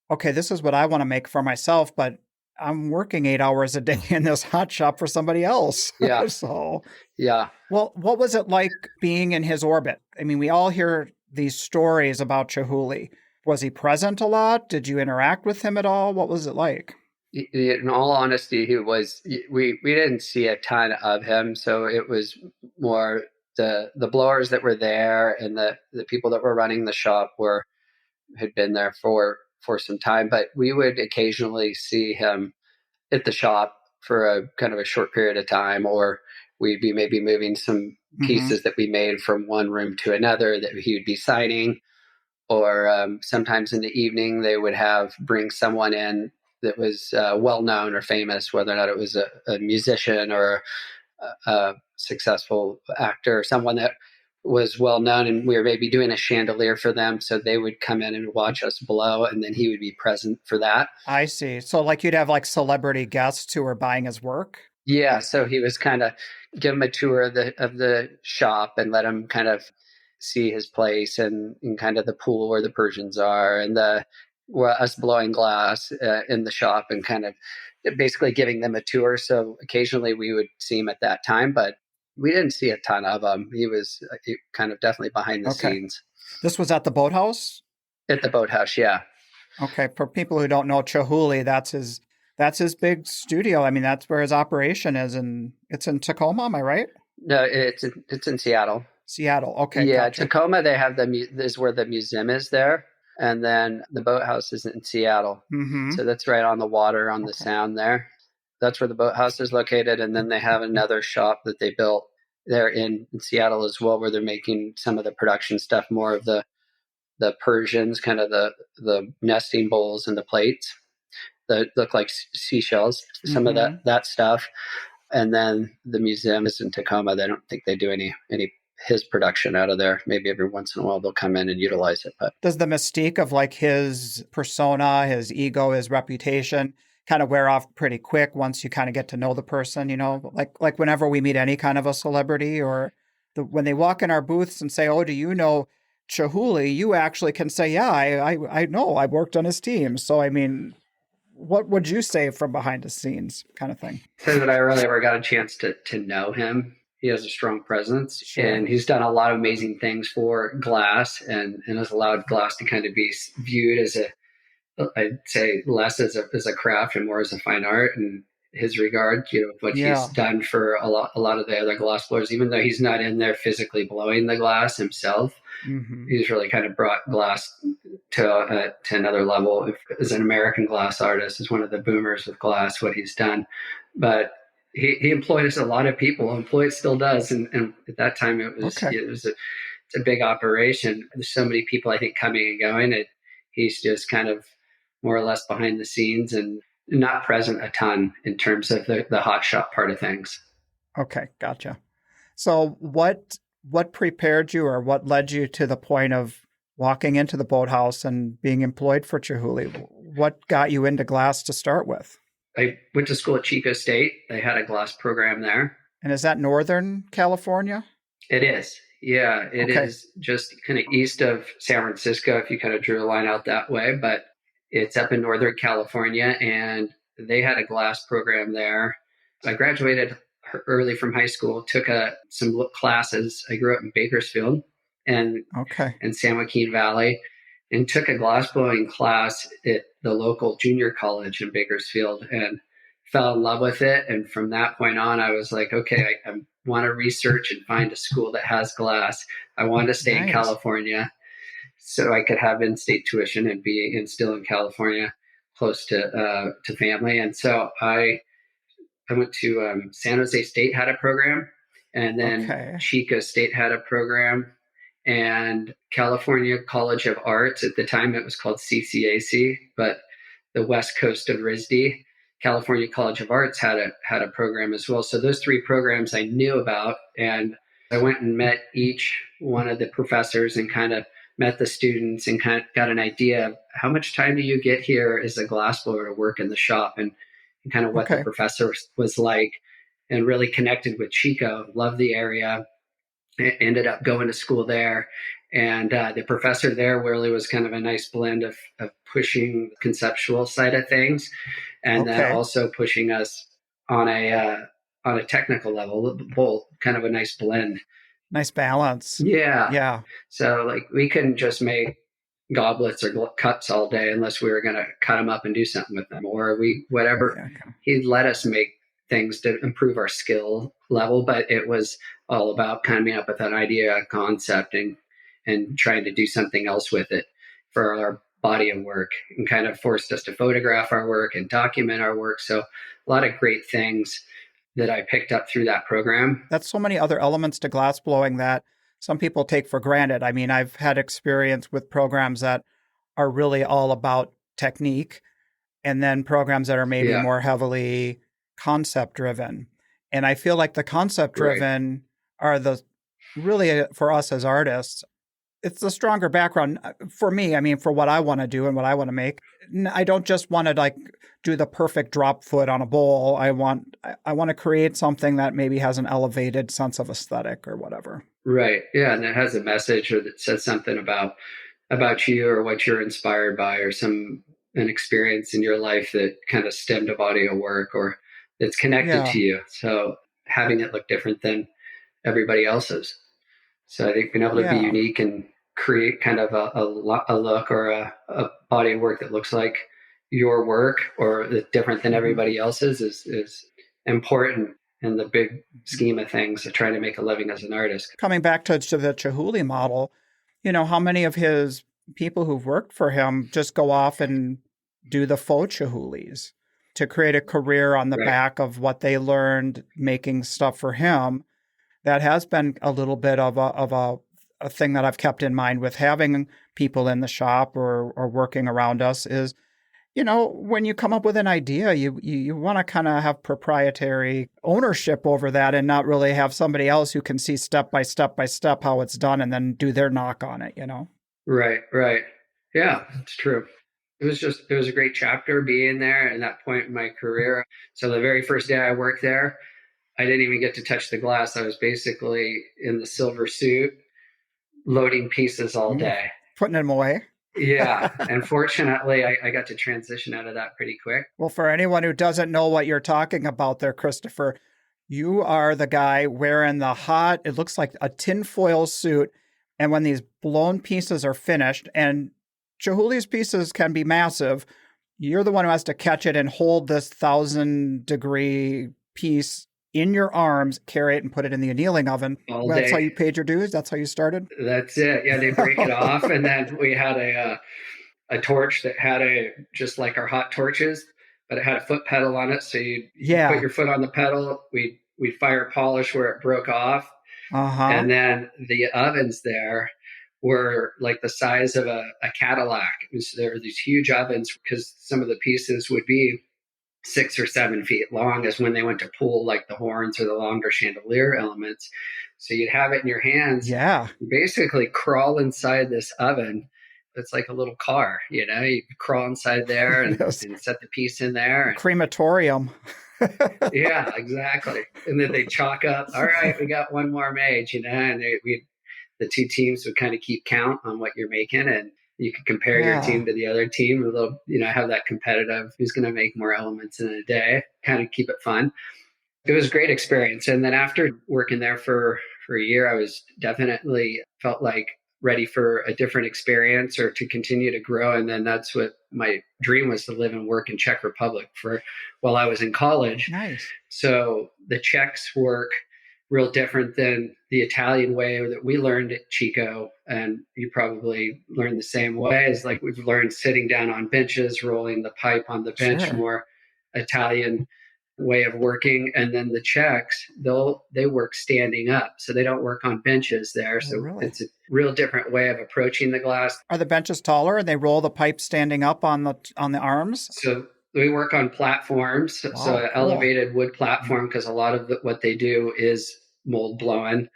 [SPEAKER 1] okay, this is what I want to make for myself, but I'm working 8 hours a day in this hot shop for somebody else.
[SPEAKER 4] Yeah.
[SPEAKER 1] So,
[SPEAKER 4] yeah.
[SPEAKER 1] Well, what was it like being in his orbit? I mean, we all hear these stories about Chihuly. Was he present a lot? Did you interact with him at all? What was it like?
[SPEAKER 4] In all honesty, we didn't see a ton of him. So it was more the blowers that were there, and the people that were running the shop had been there for some time, but we would occasionally see him at the shop for a kind of a short period of time, or we'd be maybe moving some pieces that we made from one room to another that he would be signing, or sometimes in the evening they would bring someone in that was well known or famous, whether or not it was a musician or a successful actor, or someone that was well known, and we were maybe doing a chandelier for them. So they would come in and watch us blow, and then he would be present for that.
[SPEAKER 1] I see. So like you'd have like celebrity guests who were buying his work?
[SPEAKER 4] Yeah. So he was kind of give him a tour of the shop and let him kind of see his place and kind of the pool where the Persians are, and us blowing glass in the shop, and kind of basically giving them a tour. So occasionally we would see him at that time, but we didn't see a ton of him. He was kind of definitely behind the scenes.
[SPEAKER 1] This was at the boathouse?
[SPEAKER 4] At the boathouse, yeah.
[SPEAKER 1] Okay. For people who don't know Chihuly, that's his big studio. I mean, that's where his operation is, and it's in Tacoma, am I right?
[SPEAKER 4] No, it's in Seattle.
[SPEAKER 1] Seattle, okay.
[SPEAKER 4] Yeah,
[SPEAKER 1] gotcha.
[SPEAKER 4] Tacoma, they have is where the museum is there. And then the boathouse is in Seattle. So that's right on the water, on the sound there. That's where the boathouse is located. And then they have another shop that they built there in Seattle as well, where they're making some of the production stuff, more of the Persians, kind of the nesting bowls and the plates that look like seashells, some of that stuff. And then the museum is in Tacoma. They don't think they do any his production out of there. Maybe every once in a while they'll come in and utilize it. But
[SPEAKER 1] does the mystique of like his persona, his ego, his reputation kind of wear off pretty quick once you kind of get to know the person, you know, like whenever we meet any kind of a celebrity or when they walk in our booths and say, oh, do you know Chihuly? You actually can say, yeah, I know, I worked on his team. So, I mean, what would you say from behind the scenes kind of thing?
[SPEAKER 4] So that I really ever got a chance to know him. He has a strong presence,
[SPEAKER 1] sure.
[SPEAKER 4] And he's done a lot of amazing things for glass and has allowed glass to kind of be viewed as I'd say less as a craft and more as a fine art. And his regard, you know, what he's done for a lot of the other glass blowers, even though he's not in there physically blowing the glass himself, he's really kind of brought glass to another level. As an American glass artist, is one of the boomers with glass, what he's done. But he employs a lot of people. Employed still does, and at that time it's a big operation. There's so many people I think coming and going. He's just kind of more or less behind the scenes and not present a ton in terms of the hot shot part of things.
[SPEAKER 1] Okay, gotcha. So what prepared you or what led you to the point of walking into the boathouse and being employed for Chihuly? What got you into glass to start with?
[SPEAKER 4] I went to school at Chico State. They had a glass program there.
[SPEAKER 1] And is that Northern California?
[SPEAKER 4] It is. Yeah, it is just kind of east of San Francisco if you kind of drew a line out that way. But it's up in Northern California, and they had a glass program there. I graduated early from high school, took some classes. I grew up in Bakersfield and San Joaquin Valley, and took a glassblowing class at the local junior college in Bakersfield and fell in love with it. And from that point on, I was like, okay, I want to research and find a school that has glass. I want to stay in California so I could have in-state tuition and still in California, close to family. And so I went to San Jose State had a program, and then Chico State had a program, and California College of Arts, at the time it was called CCAC, but the west coast of RISD, California College of Arts had a program as well. So those three programs I knew about, and I went and met each one of the professors and kind of met the students and kind of got an idea of how much time do you get here as a glassblower to work in the shop, and kind of what the professor was like, and really connected with Chico, loved the area, ended up going to school there. And the professor there really was kind of a nice blend of pushing the conceptual side of things, and then also pushing us on a technical level, both kind of a nice blend.
[SPEAKER 1] Nice balance.
[SPEAKER 4] Yeah. So like we couldn't just make goblets or cups all day unless we were going to cut them up and do something with them, or he'd let us make things to improve our skill level, but it was all about coming up with an idea, a concept, and trying to do something else with it for our body of work, and kind of forced us to photograph our work and document our work. So a lot of great things that I picked up through that program.
[SPEAKER 1] That's so many other elements to glassblowing that some people take for granted. I mean, I've had experience with programs that are really all about technique, and then programs that are maybe more heavily concept driven. And I feel like the concept driven are the really, for us as artists, it's the stronger background for me. I mean, for what I want to do and what I want to make. I don't just want to like do the perfect drop foot on a bowl. I want to create something that maybe has an elevated sense of aesthetic or whatever.
[SPEAKER 4] Right. Yeah. And it has a message, or that says something about you or what you're inspired by, or an experience in your life that kind of stemmed a body of work or that's connected to you. So having it look different than everybody else's. So I think being able to be unique and create kind of a look or a body of work that looks like your work or that's different than everybody else's is important in the big scheme of things of trying to make a living as an artist.
[SPEAKER 1] Coming back to the Chihuly model, you know, how many of his people who've worked for him just go off and do the faux Chihulys to create a career on the
[SPEAKER 4] Right.
[SPEAKER 1] back of what they learned making stuff for him. That has been a little bit of a thing that I've kept in mind with having people in the shop or working around us is, when you come up with an idea, you want to kind of have proprietary ownership over that and not really have somebody else who can see step by step how it's done and then do their knock on it,
[SPEAKER 4] Right. Yeah, it's true. It was a great chapter being there at that point in my career. So the very first day I worked there, I didn't even get to touch the glass. I was basically in the silver suit, loading pieces all day.
[SPEAKER 1] Putting them away.
[SPEAKER 4] Yeah. And fortunately, I got to transition out of that pretty quick.
[SPEAKER 1] Well, for anyone who doesn't know what you're talking about there, Christopher, you are the guy wearing the hot, it looks like a tinfoil suit. And when these blown pieces are finished, and Chihuly's pieces can be massive, you're the one who has to catch it and hold this 1,000-degree piece in your arms, carry it, and put it in the annealing oven.
[SPEAKER 4] All
[SPEAKER 1] That's
[SPEAKER 4] day.
[SPEAKER 1] how you paid your dues? That's how you started?
[SPEAKER 4] That's it. Yeah, they break it off. And then we had a torch that had just like our hot torches, but it had a foot pedal on it. So you put your foot on the pedal. We'd fire polish where it broke off. And then the ovens there were like the size of a Cadillac. So there were these huge ovens because some of the pieces would be 6 or 7 feet long as when they went to pull like the horns or the longer chandelier elements. So you'd have it in your hands.
[SPEAKER 1] Yeah.
[SPEAKER 4] Basically crawl inside this oven. It's like a little car, you crawl inside there and,
[SPEAKER 1] Yes.
[SPEAKER 4] and set the piece in there. And,
[SPEAKER 1] crematorium.
[SPEAKER 4] yeah, exactly. And then they chalk up, all right, we got one more mage, and the two teams would kind of keep count on what you're making, and you could compare your team to the other team, a little, have that competitive, who's going to make more elements in a day, kind of keep it fun. It was a great experience. And then after working there for a year, I was definitely felt like ready for a different experience or to continue to grow. And then that's what my dream was, to live and work in Czech Republic while I was in college.
[SPEAKER 1] Nice.
[SPEAKER 4] So the Czechs work real different than the Italian way that we learned at Chico. And you probably learned the same way. Is like we've learned sitting down on benches, rolling the pipe on the bench,
[SPEAKER 1] Sure.
[SPEAKER 4] more Italian way of working. And then the Czechs, they work standing up. So they don't work on benches there. So
[SPEAKER 1] really?
[SPEAKER 4] It's a real different way of approaching the glass.
[SPEAKER 1] Are the benches taller and they roll the pipe standing up on the arms?
[SPEAKER 4] So we work on platforms.
[SPEAKER 1] Wow,
[SPEAKER 4] so an elevated wood platform, because a lot of what they do is mold blowing.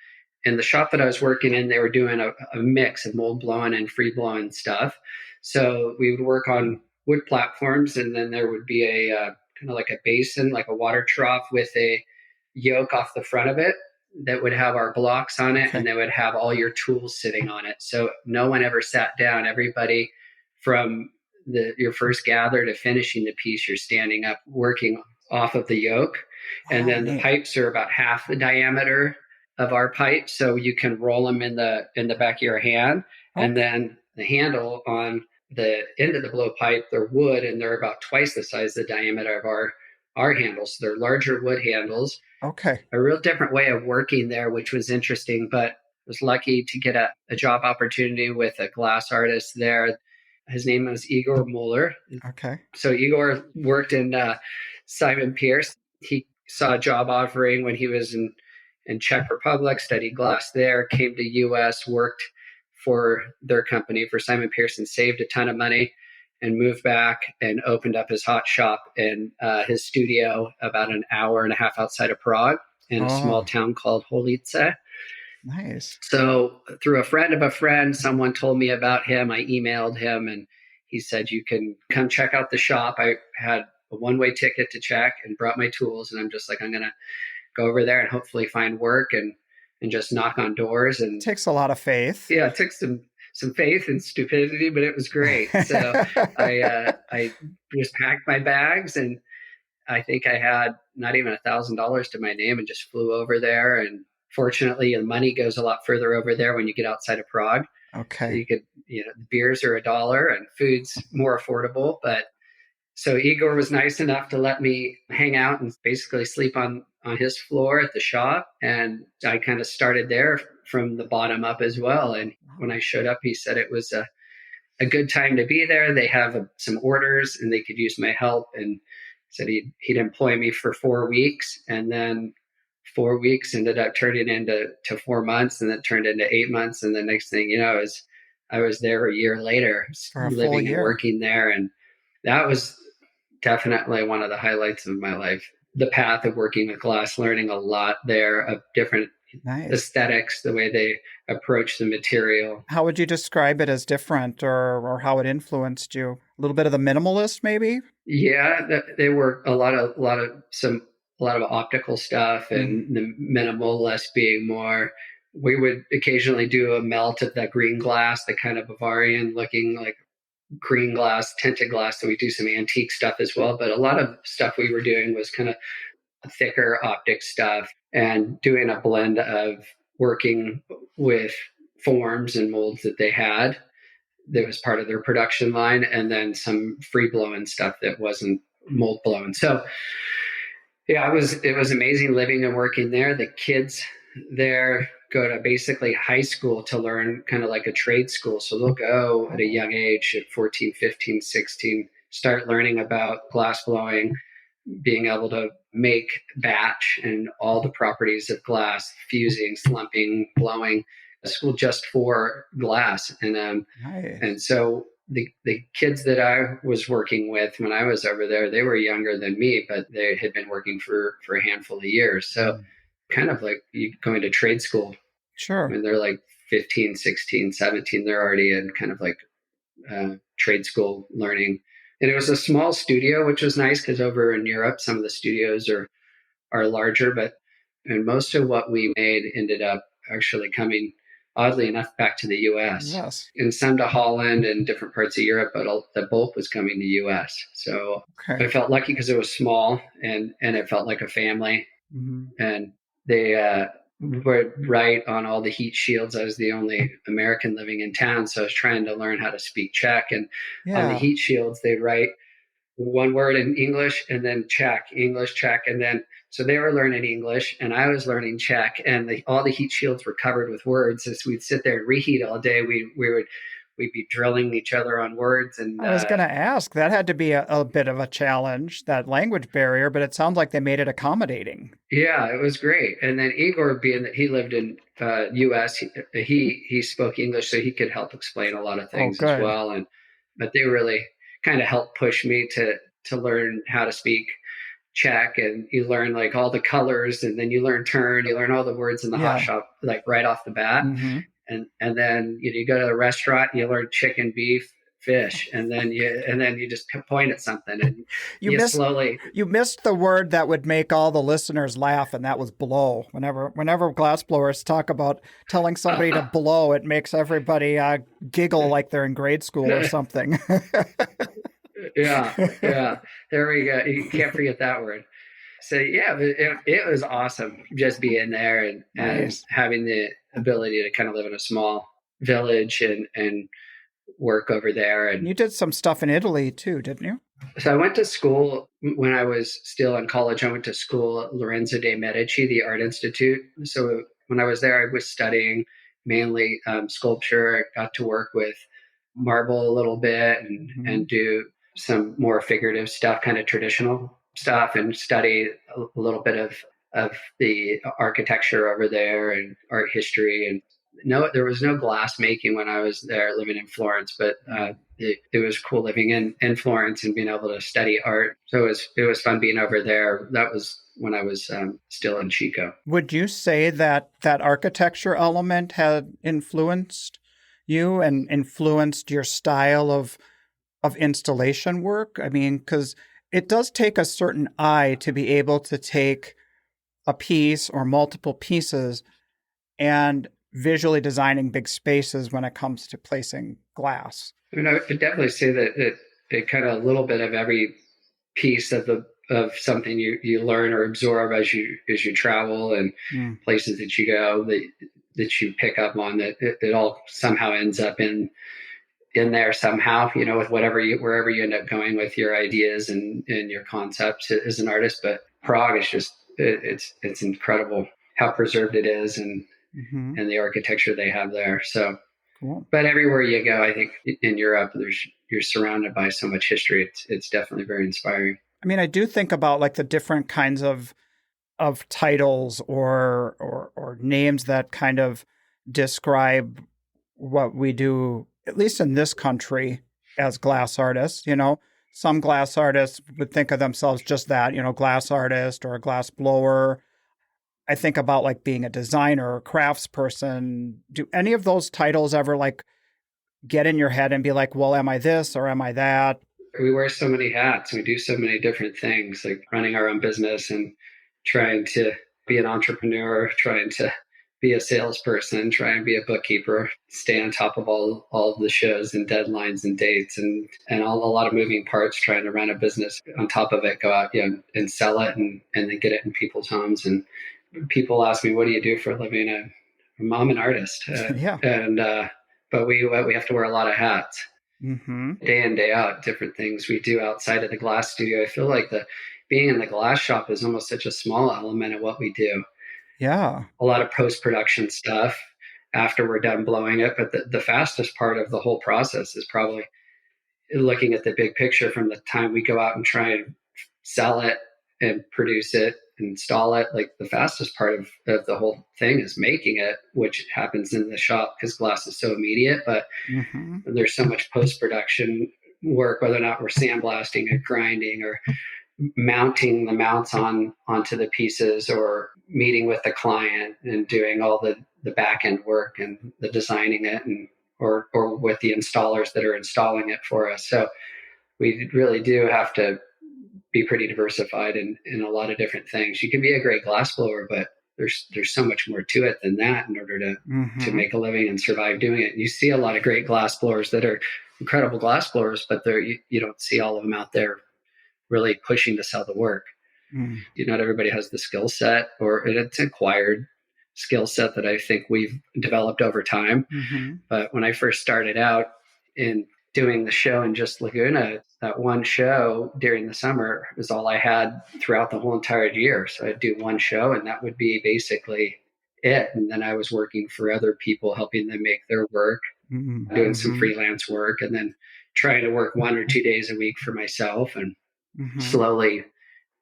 [SPEAKER 4] In the shop that I was working in, they were doing a mix of mold blowing and free blowing stuff. So we would work on wood platforms, and then there would be a kind of like a basin, like a water trough with a yoke off the front of it that would have our blocks on it, and they would have all your tools sitting on it. So no one ever sat down. Everybody from your first gather to finishing the piece, you're standing up working off of the yoke. And then the pipes are about half the diameter of our pipe, so you can roll them in the back of your hand. And then the handle on the end of the blowpipe, they're wood, and they're about twice the size, the diameter of our handles. So they're larger wood handles.
[SPEAKER 1] Okay.
[SPEAKER 4] A real different way of working there, which was interesting, but I was lucky to get a job opportunity with a glass artist there. His name was Igor Muller.
[SPEAKER 1] Okay.
[SPEAKER 4] So Igor worked in Simon Pierce. He saw a job offering when he was in Czech Republic, studied glass there, came to US, worked for their company, for Simon Pierce, and saved a ton of money and moved back and opened up his hot shop and his studio about an hour and a half outside of Prague in a small town called Holice.
[SPEAKER 1] Nice.
[SPEAKER 4] So through a friend of a friend, someone told me about him. I emailed him and he said, you can come check out the shop. I had a one-way ticket to Czech and brought my tools. And I'm just like, I'm going to go over there and hopefully find work and just knock on doors. And
[SPEAKER 1] it takes a lot of faith.
[SPEAKER 4] Yeah, it took some faith and stupidity, but it was great. So I just packed my bags, and I think I had not even $1,000 to my name, and just flew over there. And fortunately, the money goes a lot further over there when you get outside of Prague.
[SPEAKER 1] Okay.
[SPEAKER 4] So you could, the beers are $1 and food's more affordable. But so Igor was nice enough to let me hang out and basically sleep on his floor at the shop. And I kind of started there from the bottom up as well. And when I showed up, he said it was a good time to be there. They have some orders and they could use my help. And said he'd employ me for 4 weeks, and then 4 weeks ended up turning into 4 months, and then turned into 8 months. And the next thing you know is I was there a year later,
[SPEAKER 1] For a full
[SPEAKER 4] living and
[SPEAKER 1] year.
[SPEAKER 4] working there. And that was definitely one of the highlights of my life. The path of working with glass, learning a lot there of different
[SPEAKER 1] Nice.
[SPEAKER 4] aesthetics, the way they approach the material.
[SPEAKER 1] How would you describe it as different, or how it influenced you? A little bit of the minimalist, maybe?
[SPEAKER 4] Yeah, they were a lot of optical stuff, and the minimalist being more. We would occasionally do a melt of that green glass, the kind of Bavarian looking like green glass, tinted glass. So we do some antique stuff as well. But a lot of stuff we were doing was kind of thicker optic stuff, and doing a blend of working with forms and molds that they had that was part of their production line, and then some free blowing stuff that wasn't mold blown. So yeah, it was amazing living and working there. The kids there go to basically high school to learn, kind of like a trade school. So they'll go at a young age, at 14, 15, 16, start learning about glass blowing, being able to make batch and all the properties of glass, fusing, slumping, blowing. A school just for glass. And
[SPEAKER 1] Nice.
[SPEAKER 4] and so the kids that I was working with when I was over there, they were younger than me, but they had been working for a handful of years. So kind of like you going to trade school.
[SPEAKER 1] Sure.
[SPEAKER 4] When they're like 15, 16, 17, they're already in kind of like trade school learning. And it was a small studio, which was nice because over in Europe, some of the studios are larger, and most of what we made ended up actually coming, oddly enough, back to the U.S.
[SPEAKER 1] Yes.
[SPEAKER 4] And some to Holland and different parts of Europe, but the bulk was coming to U.S. So I felt lucky because it was small, and it felt like a family. And they were right on all the heat shields. I was the only American living in town, so I was trying to learn how to speak Czech. And on the heat shields, they write one word in English and then Czech, English, Czech, and then so they were learning English and I was learning Czech, and all the heat shields were covered with words. As we'd sit there and reheat all day, we'd be drilling each other on words. And
[SPEAKER 1] I was going to ask, that had to be a bit of a challenge, that language barrier, but it sounds like they made it accommodating.
[SPEAKER 4] Yeah, it was great. And then Igor, being that he lived in U.S., he spoke English, so he could help explain a lot of things as well. But they really kind of helped push me to learn how to speak Czech, and you learn like all the colors, and then you learn turn, you learn all the words in the hot shop like right off the bat. And then you go to a restaurant, you learn chicken, beef, fish, and then you just point at something, and you
[SPEAKER 1] missed the word that would make all the listeners laugh, and that was blow. Whenever glass blowers talk about telling somebody to blow, it makes everybody giggle like they're in grade school or something.
[SPEAKER 4] Yeah. There we go. You can't forget that word. So yeah, it was awesome just being there and having the ability to kind of live in a small village and work over there. And
[SPEAKER 1] you did some stuff in Italy too, didn't you?
[SPEAKER 4] So I went to school when I was still in college. I went to school at Lorenzo de' Medici, the Art Institute. So when I was there, I was studying mainly sculpture. I got to work with marble a little bit and do some more figurative stuff, kind of traditional stuff, and study a little bit of the architecture over there and art history. And no, there was no glass making when I was there living in Florence, but it was cool living in Florence and being able to study art. So it was fun being over there. That was when I was still in Chico.
[SPEAKER 1] Would you say that architecture element had influenced you and influenced your style of installation work? I mean, because it does take a certain eye to be able to take a piece or multiple pieces and visually designing big spaces when it comes to placing glass.
[SPEAKER 4] I mean, I would definitely say that it kind of a little bit of every piece of something you learn or absorb as you travel and places that you go that you pick up on, that it all somehow ends up in there somehow, with wherever you end up going with your ideas and your concepts as an artist. But Prague is just, it's incredible how preserved it is and the architecture they have there. So, cool. But everywhere you go, I think in Europe, you're surrounded by so much history. It's definitely very inspiring.
[SPEAKER 1] I mean, I do think about like the different kinds of titles or names that kind of describe what we do, at least in this country, as glass artists. Some glass artists would think of themselves just that, glass artist or a glass blower. I think about like being a designer or craftsperson. Do any of those titles ever like get in your head and be like, well, am I this or am I that?
[SPEAKER 4] We wear so many hats. We do so many different things, like running our own business and trying to be an entrepreneur, trying to be a salesperson, try and be a bookkeeper, stay on top of all of the shows and deadlines and dates and a lot of moving parts, trying to run a business on top of it, go out and sell it and then get it in people's homes. And people ask me, what do you do for a living? I'm an artist.
[SPEAKER 1] Yeah.
[SPEAKER 4] But we have to wear a lot of hats.
[SPEAKER 1] Mm-hmm.
[SPEAKER 4] Day in, day out, different things we do outside of the glass studio. I feel like being in the glass shop is almost such a small element of what we do.
[SPEAKER 1] Yeah.
[SPEAKER 4] A lot of post-production stuff after we're done blowing it. But the fastest part of the whole process is probably looking at the big picture from the time we go out and try and sell it and produce it, install it. Like the fastest part of the whole thing is making it, which happens in the shop because glass is so immediate. But there's so much post-production work, whether or not we're sandblasting or grinding or mounting the mounts onto the pieces or meeting with the client and doing all the back end work and the designing it or with the installers that are installing it for us. So we really do have to be pretty diversified in a lot of different things. You can be a great glass blower, but there's so much more to it than that in order to make a living and survive doing it. You see a lot of great glass blowers that are incredible glass blowers, but you don't see all of them out there really pushing to sell the work. Not everybody has the skill set, or it's acquired skill set that I think we've developed over time. But when I first started out in doing the show in just Laguna, that one show during the summer was all I had throughout the whole entire year. So I'd do one show and that would be basically it. And then I was working for other people, helping them make their work, doing some freelance work, and then trying to work 1 or 2 days a week for myself and slowly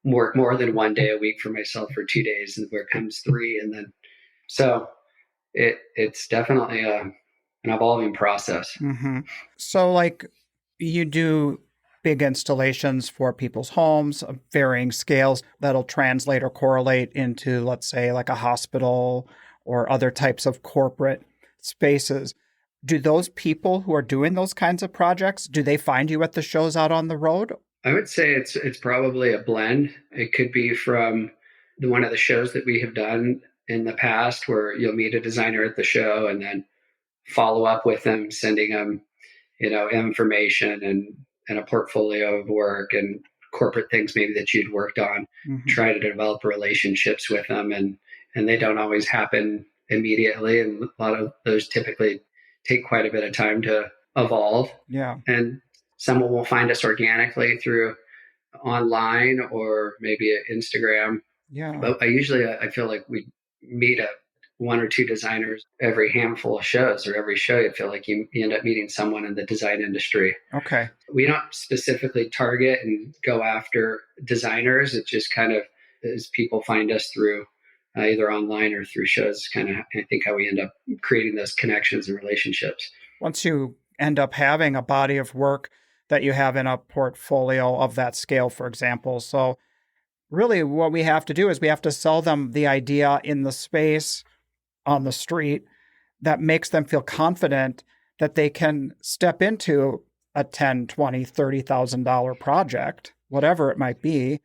[SPEAKER 4] work more than 1 day a week for myself for 2 days, and where comes 3. And then, so it's definitely an evolving process.
[SPEAKER 1] So like you do big installations for people's homes of varying scales that'll translate or correlate into, let's say, like a hospital or other types of corporate spaces. Do those people who are doing those kinds of projects, do they find you at the shows out on the road?
[SPEAKER 4] I would say it's probably a blend. It could be from one of the shows that we have done in the past where you'll meet a designer at the show and then follow up with them, sending them, information and a portfolio of work and corporate things maybe that you'd worked on, try to develop relationships with them. And they don't always happen immediately. And a lot of those typically take quite a bit of time to evolve.
[SPEAKER 1] Yeah.
[SPEAKER 4] And someone will find us organically through online or maybe Instagram.
[SPEAKER 1] Yeah.
[SPEAKER 4] But I feel like we meet 1 or 2 designers every handful of shows, or every show you feel like you end up meeting someone in the design industry.
[SPEAKER 1] Okay.
[SPEAKER 4] We don't specifically target and go after designers. It just kind of as people find us through either online or through shows, kind of, I think, how we end up creating those connections and relationships.
[SPEAKER 1] Once you end up having a body of work that you have in a portfolio of that scale, for example. So really what we have to do is we have to sell them the idea in the space on the street that makes them feel confident that they can step into a $10,000, $20,000, $30,000 project, whatever it might be,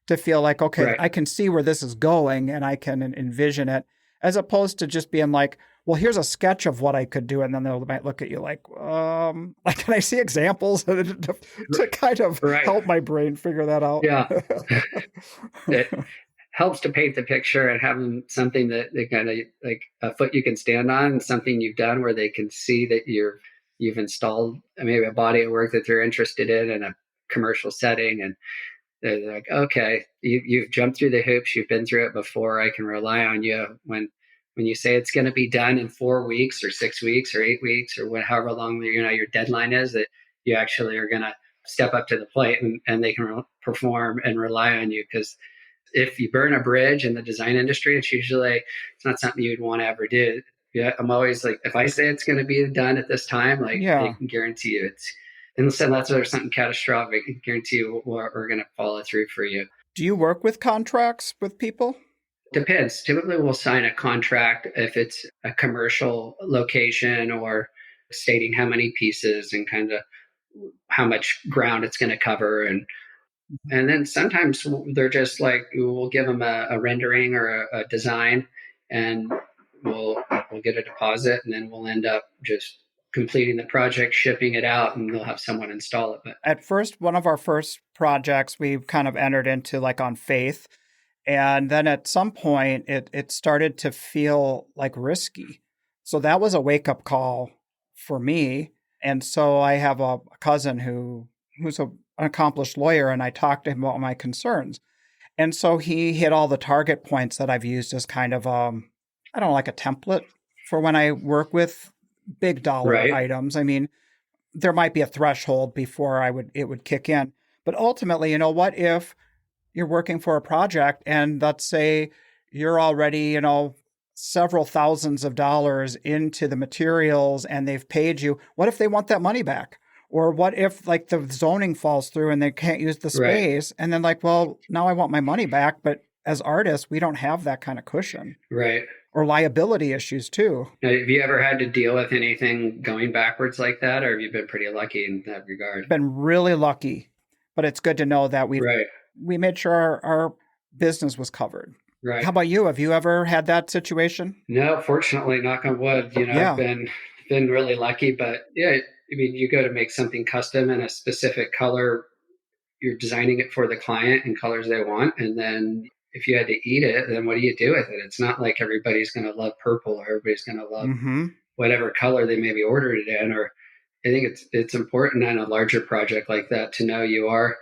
[SPEAKER 1] to feel like, okay, right, I can see where this is going and I can envision it, as opposed to just being like, well, here's a sketch of what I could do. And then they might look at you like can I see examples to kind of help my brain figure that out?
[SPEAKER 4] Yeah. It helps to paint the picture and have them something that they kind of like a foot you can stand on, something you've done where they can see that you've installed maybe a body of work that they're interested in a commercial setting. And they're like, okay, you've jumped through the hoops. You've been through it before. I can rely on you when you say it's going to be done in 4 weeks or 6 weeks or 8 weeks or however long your deadline is, that you actually are going to step up to the plate and they can perform and rely on you. Because if you burn a bridge in the design industry, it's not something you'd want to ever do. Yeah, I'm always like, if I say it's going to be done at this time, like I
[SPEAKER 1] Yeah.
[SPEAKER 4] can guarantee you unless there's something catastrophic, I can guarantee you we're going to follow through for you.
[SPEAKER 1] Do you work with contracts with people?
[SPEAKER 4] Depends. Typically, we'll sign a contract if it's a commercial location or stating how many pieces and kind of how much ground it's going to cover. And then sometimes they're just like, we'll give them a rendering or a design, and we'll get a deposit, and then we'll end up just completing the project, shipping it out, and they'll have someone install it. But
[SPEAKER 1] at first, one of our first projects, we kind of entered into like on faith. And then at some point, it started to feel like risky. So that was a wake-up call for me. And so I have a cousin who's an accomplished lawyer, and I talked to him about my concerns. And so he hit all the target points that I've used as kind of, I don't know, like a template for when I work with big dollar items. I mean, there might be a threshold before it would kick in. But ultimately, what if you're working for a project and let's say you're already, several thousands of dollars into the materials and they've paid you? What if they want that money back? Or what if like the zoning falls through and they can't use the space? And then like, well, now I want my money back. But as artists, we don't have that kind of cushion.
[SPEAKER 4] Right.
[SPEAKER 1] Or liability issues too.
[SPEAKER 4] Now, have you ever had to deal with anything going backwards like that? Or have you been pretty lucky in that regard?
[SPEAKER 1] Been really lucky. But it's good to know that we made sure our business was covered.
[SPEAKER 4] Right.
[SPEAKER 1] How about you? Have you ever had that situation?
[SPEAKER 4] No, fortunately, knock on wood, I've been really lucky. But yeah, I mean, you go to make something custom in a specific color, you're designing it for the client in colors they want. And then if you had to eat it, then what do you do with it? It's not like everybody's going to love purple or everybody's going to love whatever color they maybe ordered it in. Or I think it's important on a larger project like that to know you are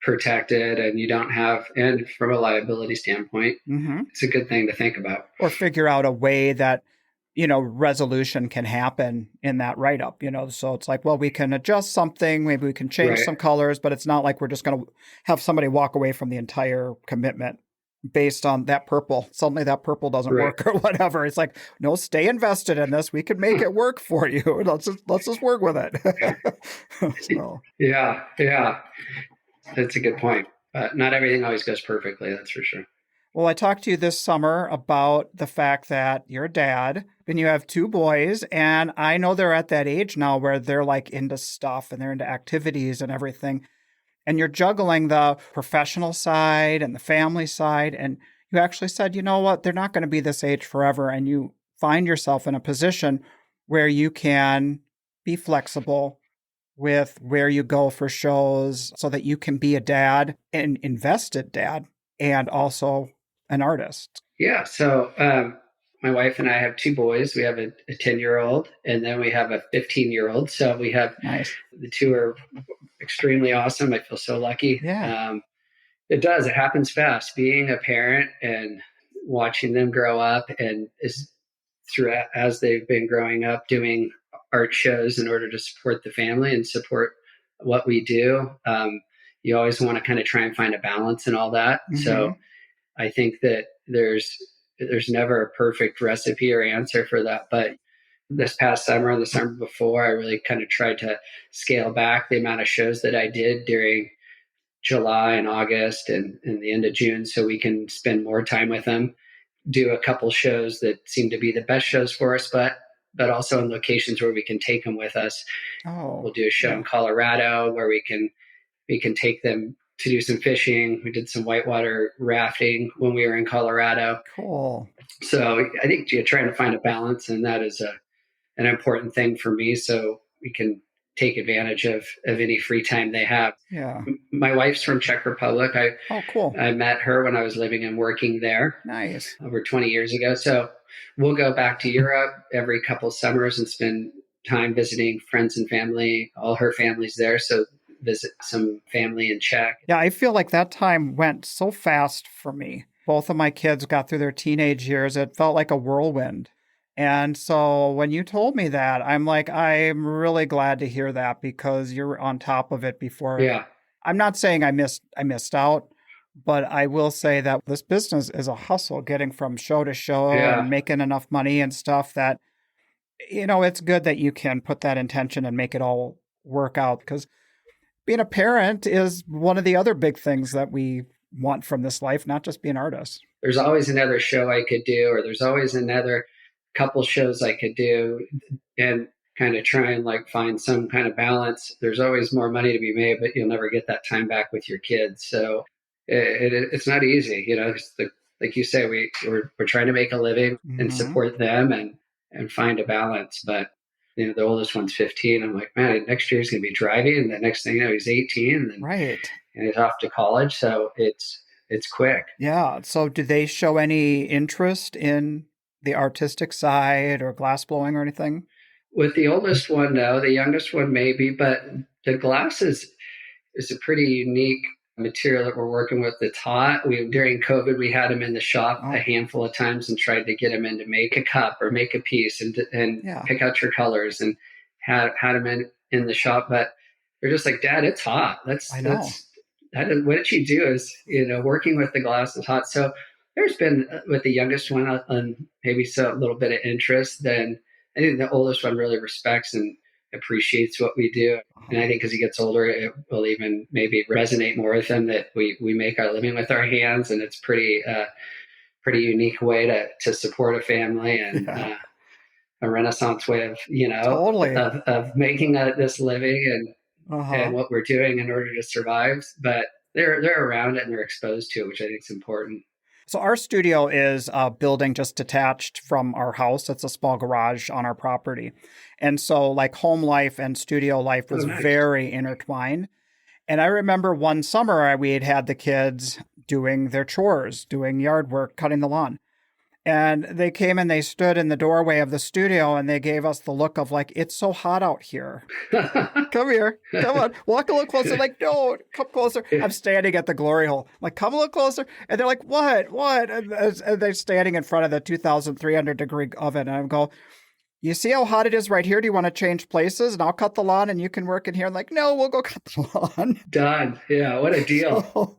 [SPEAKER 4] protected and you don't have, and from a liability standpoint, it's a good thing to think about.
[SPEAKER 1] Or figure out a way that, resolution can happen in that write-up, So it's like, well, we can adjust something, maybe we can change some colors, but it's not like we're just going to have somebody walk away from the entire commitment based on that purple. Suddenly that purple doesn't work or whatever. It's like, no, stay invested in this. We can make it work for you. Let's just work with it. So.
[SPEAKER 4] Yeah. That's a good point. But not everything always goes perfectly, that's for sure.
[SPEAKER 1] Well, I talked to you this summer about the fact that you're a dad and you have 2 boys, and I know they're at that age now where they're like into stuff and they're into activities and everything. And you're juggling the professional side and the family side. And you actually said, you know what, they're not going to be this age forever. And you find yourself in a position where you can be flexible with where you go for shows so that you can be a dad, an invested dad, and also an artist.
[SPEAKER 4] Yeah. So my wife and I have 2 boys. We have a 10-year-old and then we have a 15-year-old. So we have the 2 are extremely awesome. I feel so lucky.
[SPEAKER 1] Yeah.
[SPEAKER 4] It does. It happens fast. Being a parent and watching them grow up and as they've been growing up doing art shows in order to support the family and support what we do. You always want to kind of try and find a balance and all that. So I think that there's never a perfect recipe or answer for that. But this past summer and the summer before, I really kind of tried to scale back the amount of shows that I did during July and August and the end of June so we can spend more time with them, do a couple shows that seem to be the best shows for us, but also in locations where we can take them with us. We'll do a show in Colorado where we can take them to do some fishing. We did some whitewater rafting when we were in Colorado.
[SPEAKER 1] Cool.
[SPEAKER 4] So I think you're trying to find a balance, and that is an important thing for me so we can take advantage of any free time they have.
[SPEAKER 1] Yeah.
[SPEAKER 4] My wife's from Czech Republic.
[SPEAKER 1] Cool.
[SPEAKER 4] I met her when I was living and working there.
[SPEAKER 1] Nice.
[SPEAKER 4] Over 20 years ago. So we'll go back to Europe every couple summers and spend time visiting friends and family. All her family's there. So visit some family in Czech.
[SPEAKER 1] Yeah, I feel like that time went so fast for me. Both of my kids got through their teenage years. It felt like a whirlwind. And so when you told me that, I'm like, I'm really glad to hear that because you're on top of it before I'm not saying I missed out, but I will say that this business is a hustle, getting from show to show
[SPEAKER 4] Yeah.
[SPEAKER 1] and making enough money and stuff that, it's good that you can put that intention and make it all work out, because being a parent is one of the other big things that we want from this life, not just being artists.
[SPEAKER 4] There's always another show I could do, or there's always another couple shows I could do, and kind of try and like find some kind of balance. There's always more money to be made, but you'll never get that time back with your kids. So it's not easy. Like you say, we're trying to make a living and support them and find a balance. But the oldest one's 15. I'm like, man, next year he's going to be driving, and the next thing he's 18, and
[SPEAKER 1] right,
[SPEAKER 4] and he's off to college. So it's quick.
[SPEAKER 1] Yeah. So do they show any interest in the artistic side or glass blowing or anything?
[SPEAKER 4] With the oldest one, no. The youngest one, maybe. But the glass is a pretty unique material that we're working with that's hot. During COVID, we had him in the shop a handful of times and tried to get him in to make a cup or make a piece and pick out your colors, and had him in the shop. But they're just like, Dad, it's hot. What did you do is, working with the glass is hot. So there's been, with the youngest one, maybe a little bit of interest. Then I think the oldest one really respects and appreciates what we do. And I think as he gets older, it will even maybe resonate more with him that we make our living with our hands. And it's pretty unique way to support a family, and a Renaissance way of, of making this living and what we're doing in order to survive. But they're around it and they're exposed to it, which I think is important.
[SPEAKER 1] So our studio is a building just detached from our house. It's a small garage on our property. And so like home life and studio life was very intertwined. And I remember one summer we had the kids doing their chores, doing yard work, cutting the lawn. And they came and they stood in the doorway of the studio and they gave us the look of like, it's so hot out here. Come here. Come on. Walk a little closer. Like, no, come closer. I'm standing at the glory hole. I'm like, come a little closer. And they're like, what? And they're standing in front of the 2,300 degree oven. And I'm going, you see how hot it is right here? Do you want to change places? And I'll cut the lawn and you can work in here. I'm like, no, we'll go cut the lawn.
[SPEAKER 4] Done. Yeah, what a deal.
[SPEAKER 1] So,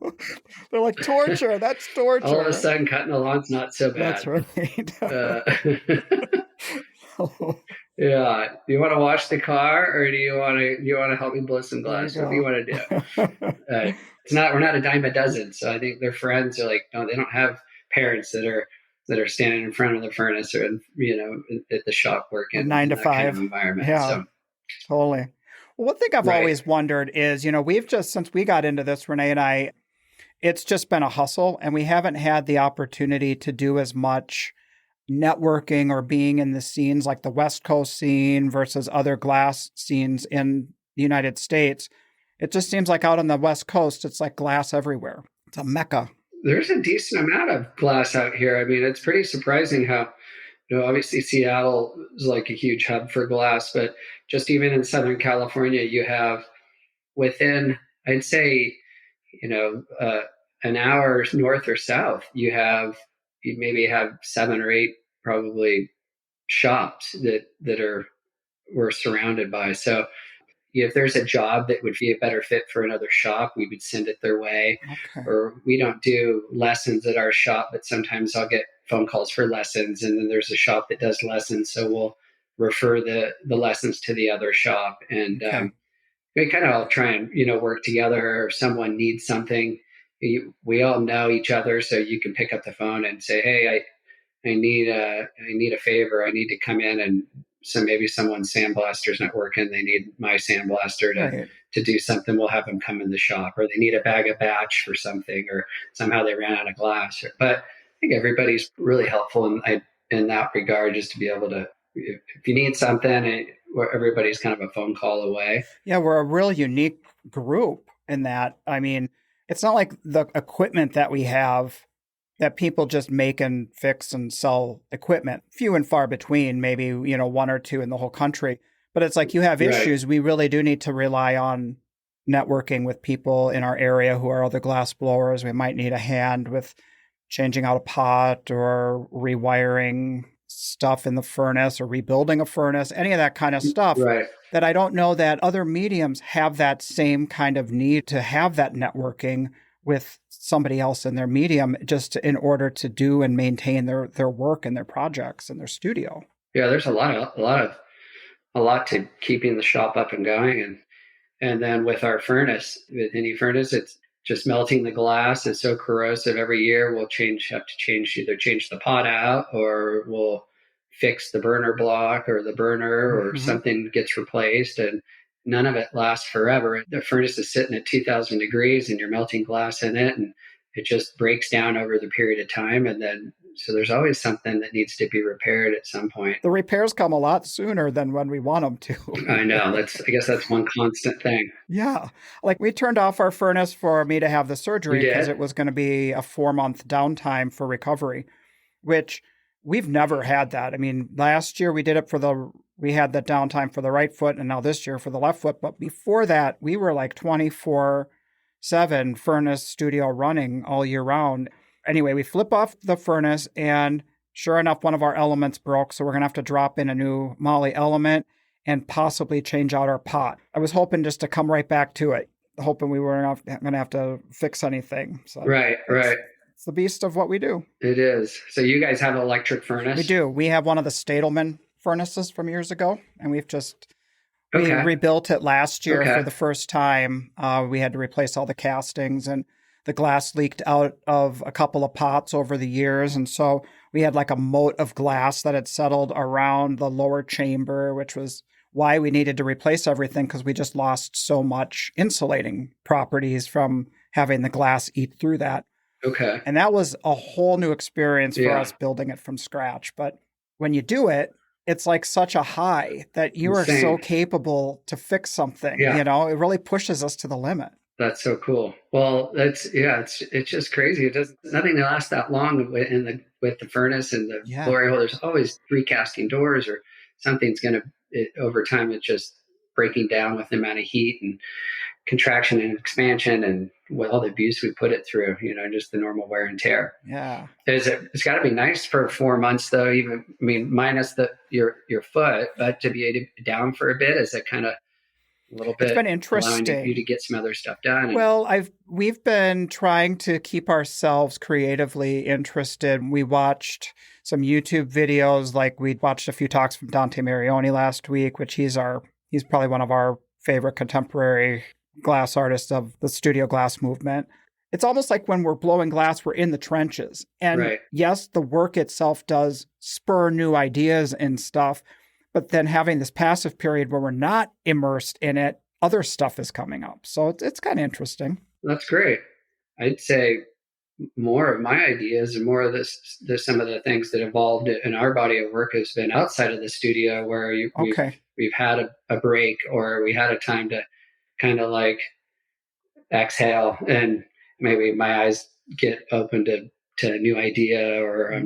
[SPEAKER 1] they're like, torture. That's torture.
[SPEAKER 4] All of a sudden, cutting the lawn's not so bad.
[SPEAKER 1] That's right.
[SPEAKER 4] Yeah. Do you want to wash the car, or do you want to help me blow some glass? What do you want to do? We're not a dime a dozen. So I think their friends are like, no, they don't have parents that are standing in front of the furnace or, at the shop working
[SPEAKER 1] 9 to 5
[SPEAKER 4] kind of environment.
[SPEAKER 1] Yeah,
[SPEAKER 4] so.
[SPEAKER 1] Totally. Well, one thing I've always wondered is, we've just, since we got into this, Renee and I, it's just been a hustle, and we haven't had the opportunity to do as much networking or being in the scenes like the West Coast scene versus other glass scenes in the United States. It just seems like out on the West Coast, it's like glass everywhere. It's a mecca.
[SPEAKER 4] There's a decent amount of glass out here. I mean, it's pretty surprising how, obviously Seattle is like a huge hub for glass, but just even in Southern California, you have within, I'd say, an hour north or south, you maybe have 7 or 8 probably shops that we're surrounded by. So if there's a job that would be a better fit for another shop, we would send it their way. Okay. Or we don't do lessons at our shop, but sometimes I'll get phone calls for lessons, and then there's a shop that does lessons, so we'll refer the lessons to the other shop. And we kind of all try and work together. Or if someone needs something, we all know each other, so you can pick up the phone and say, hey, I need a favor. I need to come in, and so maybe someone's sandblaster's not working. They need my sandblaster to do something. We'll have them come in the shop, or they need a bag of batch for something, or somehow they ran out of glass. But I think everybody's really helpful in that regard, just to be able to, if you need something, everybody's kind of a phone call away.
[SPEAKER 1] Yeah, we're a real unique group in that. I mean, it's not like the equipment that we have that people just make and fix and sell equipment. Few and far between, maybe, 1 or 2 in the whole country. But it's like you have issues. We really do need to rely on networking with people in our area who are other glass blowers. We might need a hand with changing out a pot or rewiring stuff in the furnace or rebuilding a furnace, any of that kind of stuff.
[SPEAKER 4] Right.
[SPEAKER 1] that I don't know that other mediums have that same kind of need to have that networking with somebody else in their medium just in order to do and maintain their work and their projects and their studio.
[SPEAKER 4] Yeah, there's a lot to keeping the shop up and going. And then with our furnace, with any furnace, it's just melting the glass. It's so corrosive every year. We'll have to either change the pot out, or we'll fix the burner block or the burner, or something gets replaced, and none of it lasts forever. The furnace is sitting at 2000 degrees and you're melting glass in it, and it just breaks down over the period of time. And then, so there's always something that needs to be repaired at some point.
[SPEAKER 1] The repairs come a lot sooner than when we want them to.
[SPEAKER 4] I know. I guess that's one constant thing.
[SPEAKER 1] Yeah. Like we turned off our furnace for me to have the surgery because it was going to be a 4-month downtime for recovery, which we've never had that. I mean, last year we did it we had that downtime for the right foot, and now this year for the left foot. But before that, we were like 24/7 furnace studio running all year round. Anyway, we flip off the furnace, and sure enough, one of our elements broke. So we're going to have to drop in a new moly element and possibly change out our pot. I was hoping just to come right back to it, hoping we weren't going to have to fix anything. So
[SPEAKER 4] right.
[SPEAKER 1] It's the beast of what we do.
[SPEAKER 4] It is. So you guys have an electric furnace?
[SPEAKER 1] We do. We have one of the Stadelman furnaces from years ago, and we rebuilt it last year for the first time. We had to replace all the castings, and the glass leaked out of a couple of pots over the years. And so we had like a moat of glass that had settled around the lower chamber, which was why we needed to replace everything, because we just lost so much insulating properties from having the glass eat through that.
[SPEAKER 4] Okay.
[SPEAKER 1] And that was a whole new experience for us building it from scratch. But when you do it, it's like such a high that you are so capable to fix something.
[SPEAKER 4] Yeah.
[SPEAKER 1] You know, it really pushes us to the limit.
[SPEAKER 4] That's so cool. Well, it's just crazy. Nothing lasts that long with the furnace and the glory hole. There's always recasting doors, or something's over time, it's just breaking down with the amount of heat and contraction and expansion and with all the abuse we put it through, just the normal wear and tear.
[SPEAKER 1] Yeah.
[SPEAKER 4] It's got to be nice for 4 months though, minus your foot, but to be down for a bit, is it kind of a little bit,
[SPEAKER 1] it's been interesting,
[SPEAKER 4] allowing you to get some other stuff done.
[SPEAKER 1] Well, we've been trying to keep ourselves creatively interested. We watched some YouTube videos, like we watched a few talks from Dante Marioni last week, which he's probably one of our favorite contemporary glass artists of the studio glass movement. It's almost like when we're blowing glass, we're in the trenches. And yes, the work itself does spur new ideas and stuff. But then having this passive period where we're not immersed in it, other stuff is coming up. So it's kind of interesting.
[SPEAKER 4] That's great. I'd say more of my ideas and more of some of the things that evolved in our body of work has been outside of the studio, where we've had a break, or we had a time to kind of like exhale, and maybe my eyes get open to a new idea, or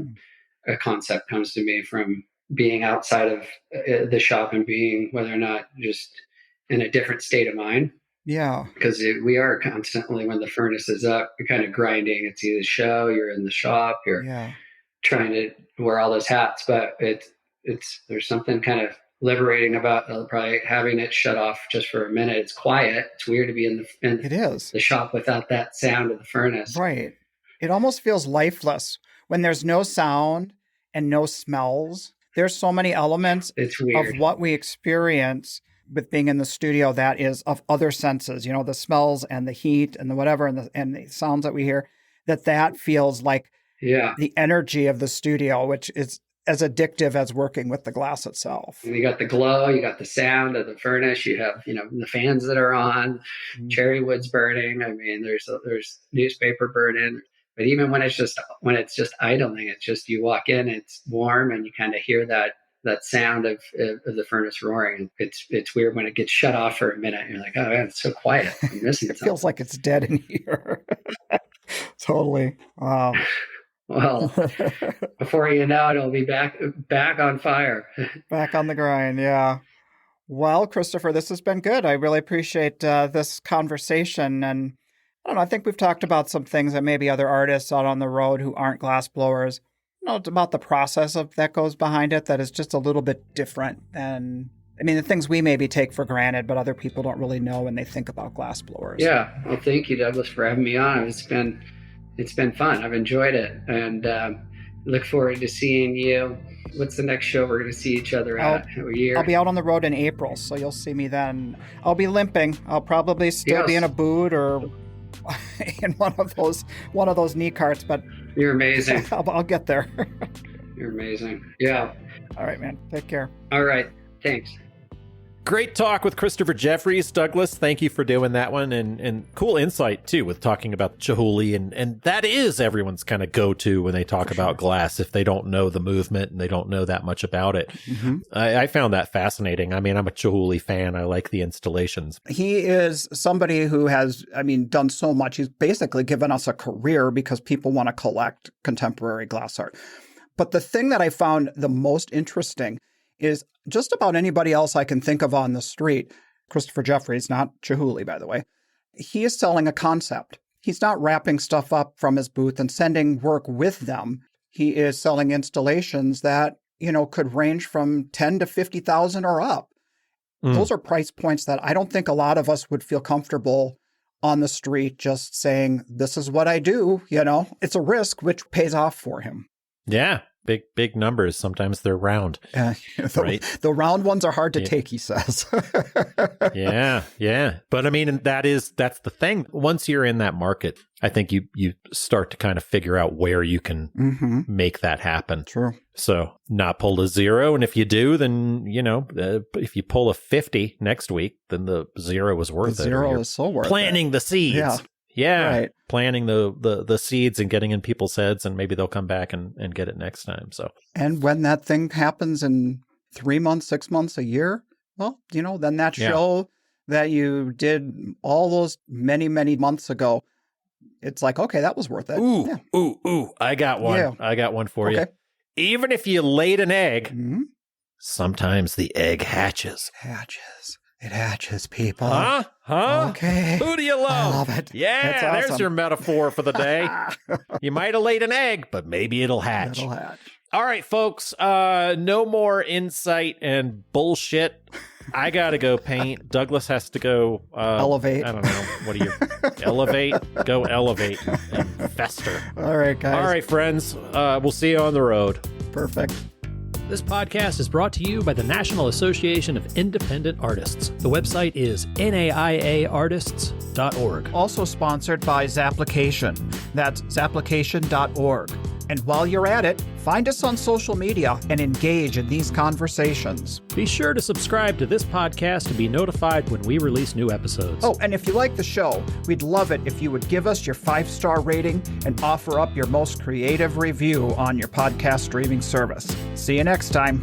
[SPEAKER 4] a concept comes to me from being outside of the shop and being, whether or not just in a different state of mind.
[SPEAKER 1] Yeah.
[SPEAKER 4] Because we are constantly, when the furnace is up, you're kind of grinding. It's either show, you're in the shop, you're trying to wear all those hats, but there's something kind of liberating about probably having it shut off just for a minute. It's quiet. It's weird to be in the shop without that sound of the furnace.
[SPEAKER 1] Right. It almost feels lifeless when there's no sound and no smells. There's so many elements of what we experience with being in the studio that is of other senses, the smells and the heat and the whatever, and the sounds that we hear, that feels like the energy of the studio, which is as addictive as working with the glass itself.
[SPEAKER 4] And you got the glow, you got the sound of the furnace, you have, the fans that are on, cherry wood's burning. I mean, there's newspaper burning. But even when it's just idling, it's just, you walk in, it's warm, and you kind of hear that sound of the furnace roaring. It's weird when it gets shut off for a minute. You're like, oh man, it's so quiet. I'm missing
[SPEAKER 1] it feels like it's dead in here. Totally. Wow.
[SPEAKER 4] Well, before you know it, it'll be back on fire.
[SPEAKER 1] Back on the grind, yeah. Well, Christopher, this has been good. I really appreciate this conversation. And I don't know, I think we've talked about some things that maybe other artists out on the road who aren't glass blowers, it's about the process that goes behind it that is just a little bit different than I mean, the things we maybe take for granted, but other people don't really know when they think about glass blowers.
[SPEAKER 4] Yeah. Well, thank you, Douglas, for having me on. It's been fun. I've enjoyed it, and look forward to seeing you. What's the next show we're going to see each other at?
[SPEAKER 1] I'll be out on the road in April, so you'll see me then. I'll be limping. I'll probably still be in a boot or in one of those knee carts, but
[SPEAKER 4] you're amazing.
[SPEAKER 1] I'll get there.
[SPEAKER 4] You're amazing. Yeah.
[SPEAKER 1] All right, man. Take care.
[SPEAKER 4] All right. Thanks.
[SPEAKER 3] Great talk with Christopher Jefferies. Douglas, thank you for doing that one. And cool insight, too, with talking about Chihuly. And that is everyone's kind of go-to when they talk about glass if they don't know the movement and they don't know that much about it. Mm-hmm. I found that fascinating. I mean, I'm a Chihuly fan. I like the installations.
[SPEAKER 1] He is somebody who has, done so much. He's basically given us a career because people want to collect contemporary glass art. But the thing that I found the most interesting is just about anybody else I can think of on the street, Christopher Jefferies, not Chihuly, by the way, he is selling a concept. He's not wrapping stuff up from his booth and sending work with them. He is selling installations that, could range from 10 to 50,000 or up. Those are price points that I don't think a lot of us would feel comfortable on the street just saying, this is what I do. It's a risk, which pays off for him.
[SPEAKER 3] Yeah. Big numbers. Sometimes they're round.
[SPEAKER 1] Right? The round ones are hard to take, he says.
[SPEAKER 3] Yeah. But I mean, that's the thing. Once you're in that market, I think you start to kind of figure out where you can make that happen.
[SPEAKER 1] True.
[SPEAKER 3] So not pull a 0. And if you do, then, if you pull a 50 next week, then the 0 was worth it.
[SPEAKER 1] 0 is so worth it.
[SPEAKER 3] Planting the seeds. Yeah.
[SPEAKER 1] Right.
[SPEAKER 3] Planting the seeds and getting in people's heads, and maybe they'll come back and get it next time. So,
[SPEAKER 1] and when that thing happens in 3 months, 6 months, a year, well, then that show that you did all those many, many months ago, it's like, okay, that was worth it.
[SPEAKER 3] Ooh. I got one.
[SPEAKER 1] Yeah.
[SPEAKER 3] I got one for you. Even if you laid an egg, sometimes the egg hatches.
[SPEAKER 1] It hatches, people.
[SPEAKER 3] Huh?
[SPEAKER 1] Okay.
[SPEAKER 3] Who do you love?
[SPEAKER 1] I love it.
[SPEAKER 3] Yeah,
[SPEAKER 1] That's awesome.
[SPEAKER 3] There's your metaphor for the day. You might have laid an egg, but maybe it'll hatch. All right, folks. No more insight and bullshit. I got to go paint. Douglas has to go...
[SPEAKER 1] elevate.
[SPEAKER 3] I don't know. What do you... elevate? Go elevate and fester.
[SPEAKER 1] All right, guys.
[SPEAKER 3] All right, friends. We'll see you on the road.
[SPEAKER 1] Perfect.
[SPEAKER 2] This podcast is brought to you by the National Association of Independent Artists. The website is naiaartists.org.
[SPEAKER 1] Also sponsored by Zapplication. That's zapplication.org. And while you're at it, find us on social media and engage in these conversations.
[SPEAKER 2] Be sure to subscribe to this podcast to be notified when we release new episodes.
[SPEAKER 1] Oh, and if you like the show, we'd love it if you would give us your 5-star rating and offer up your most creative review on your podcast streaming service. See you next time.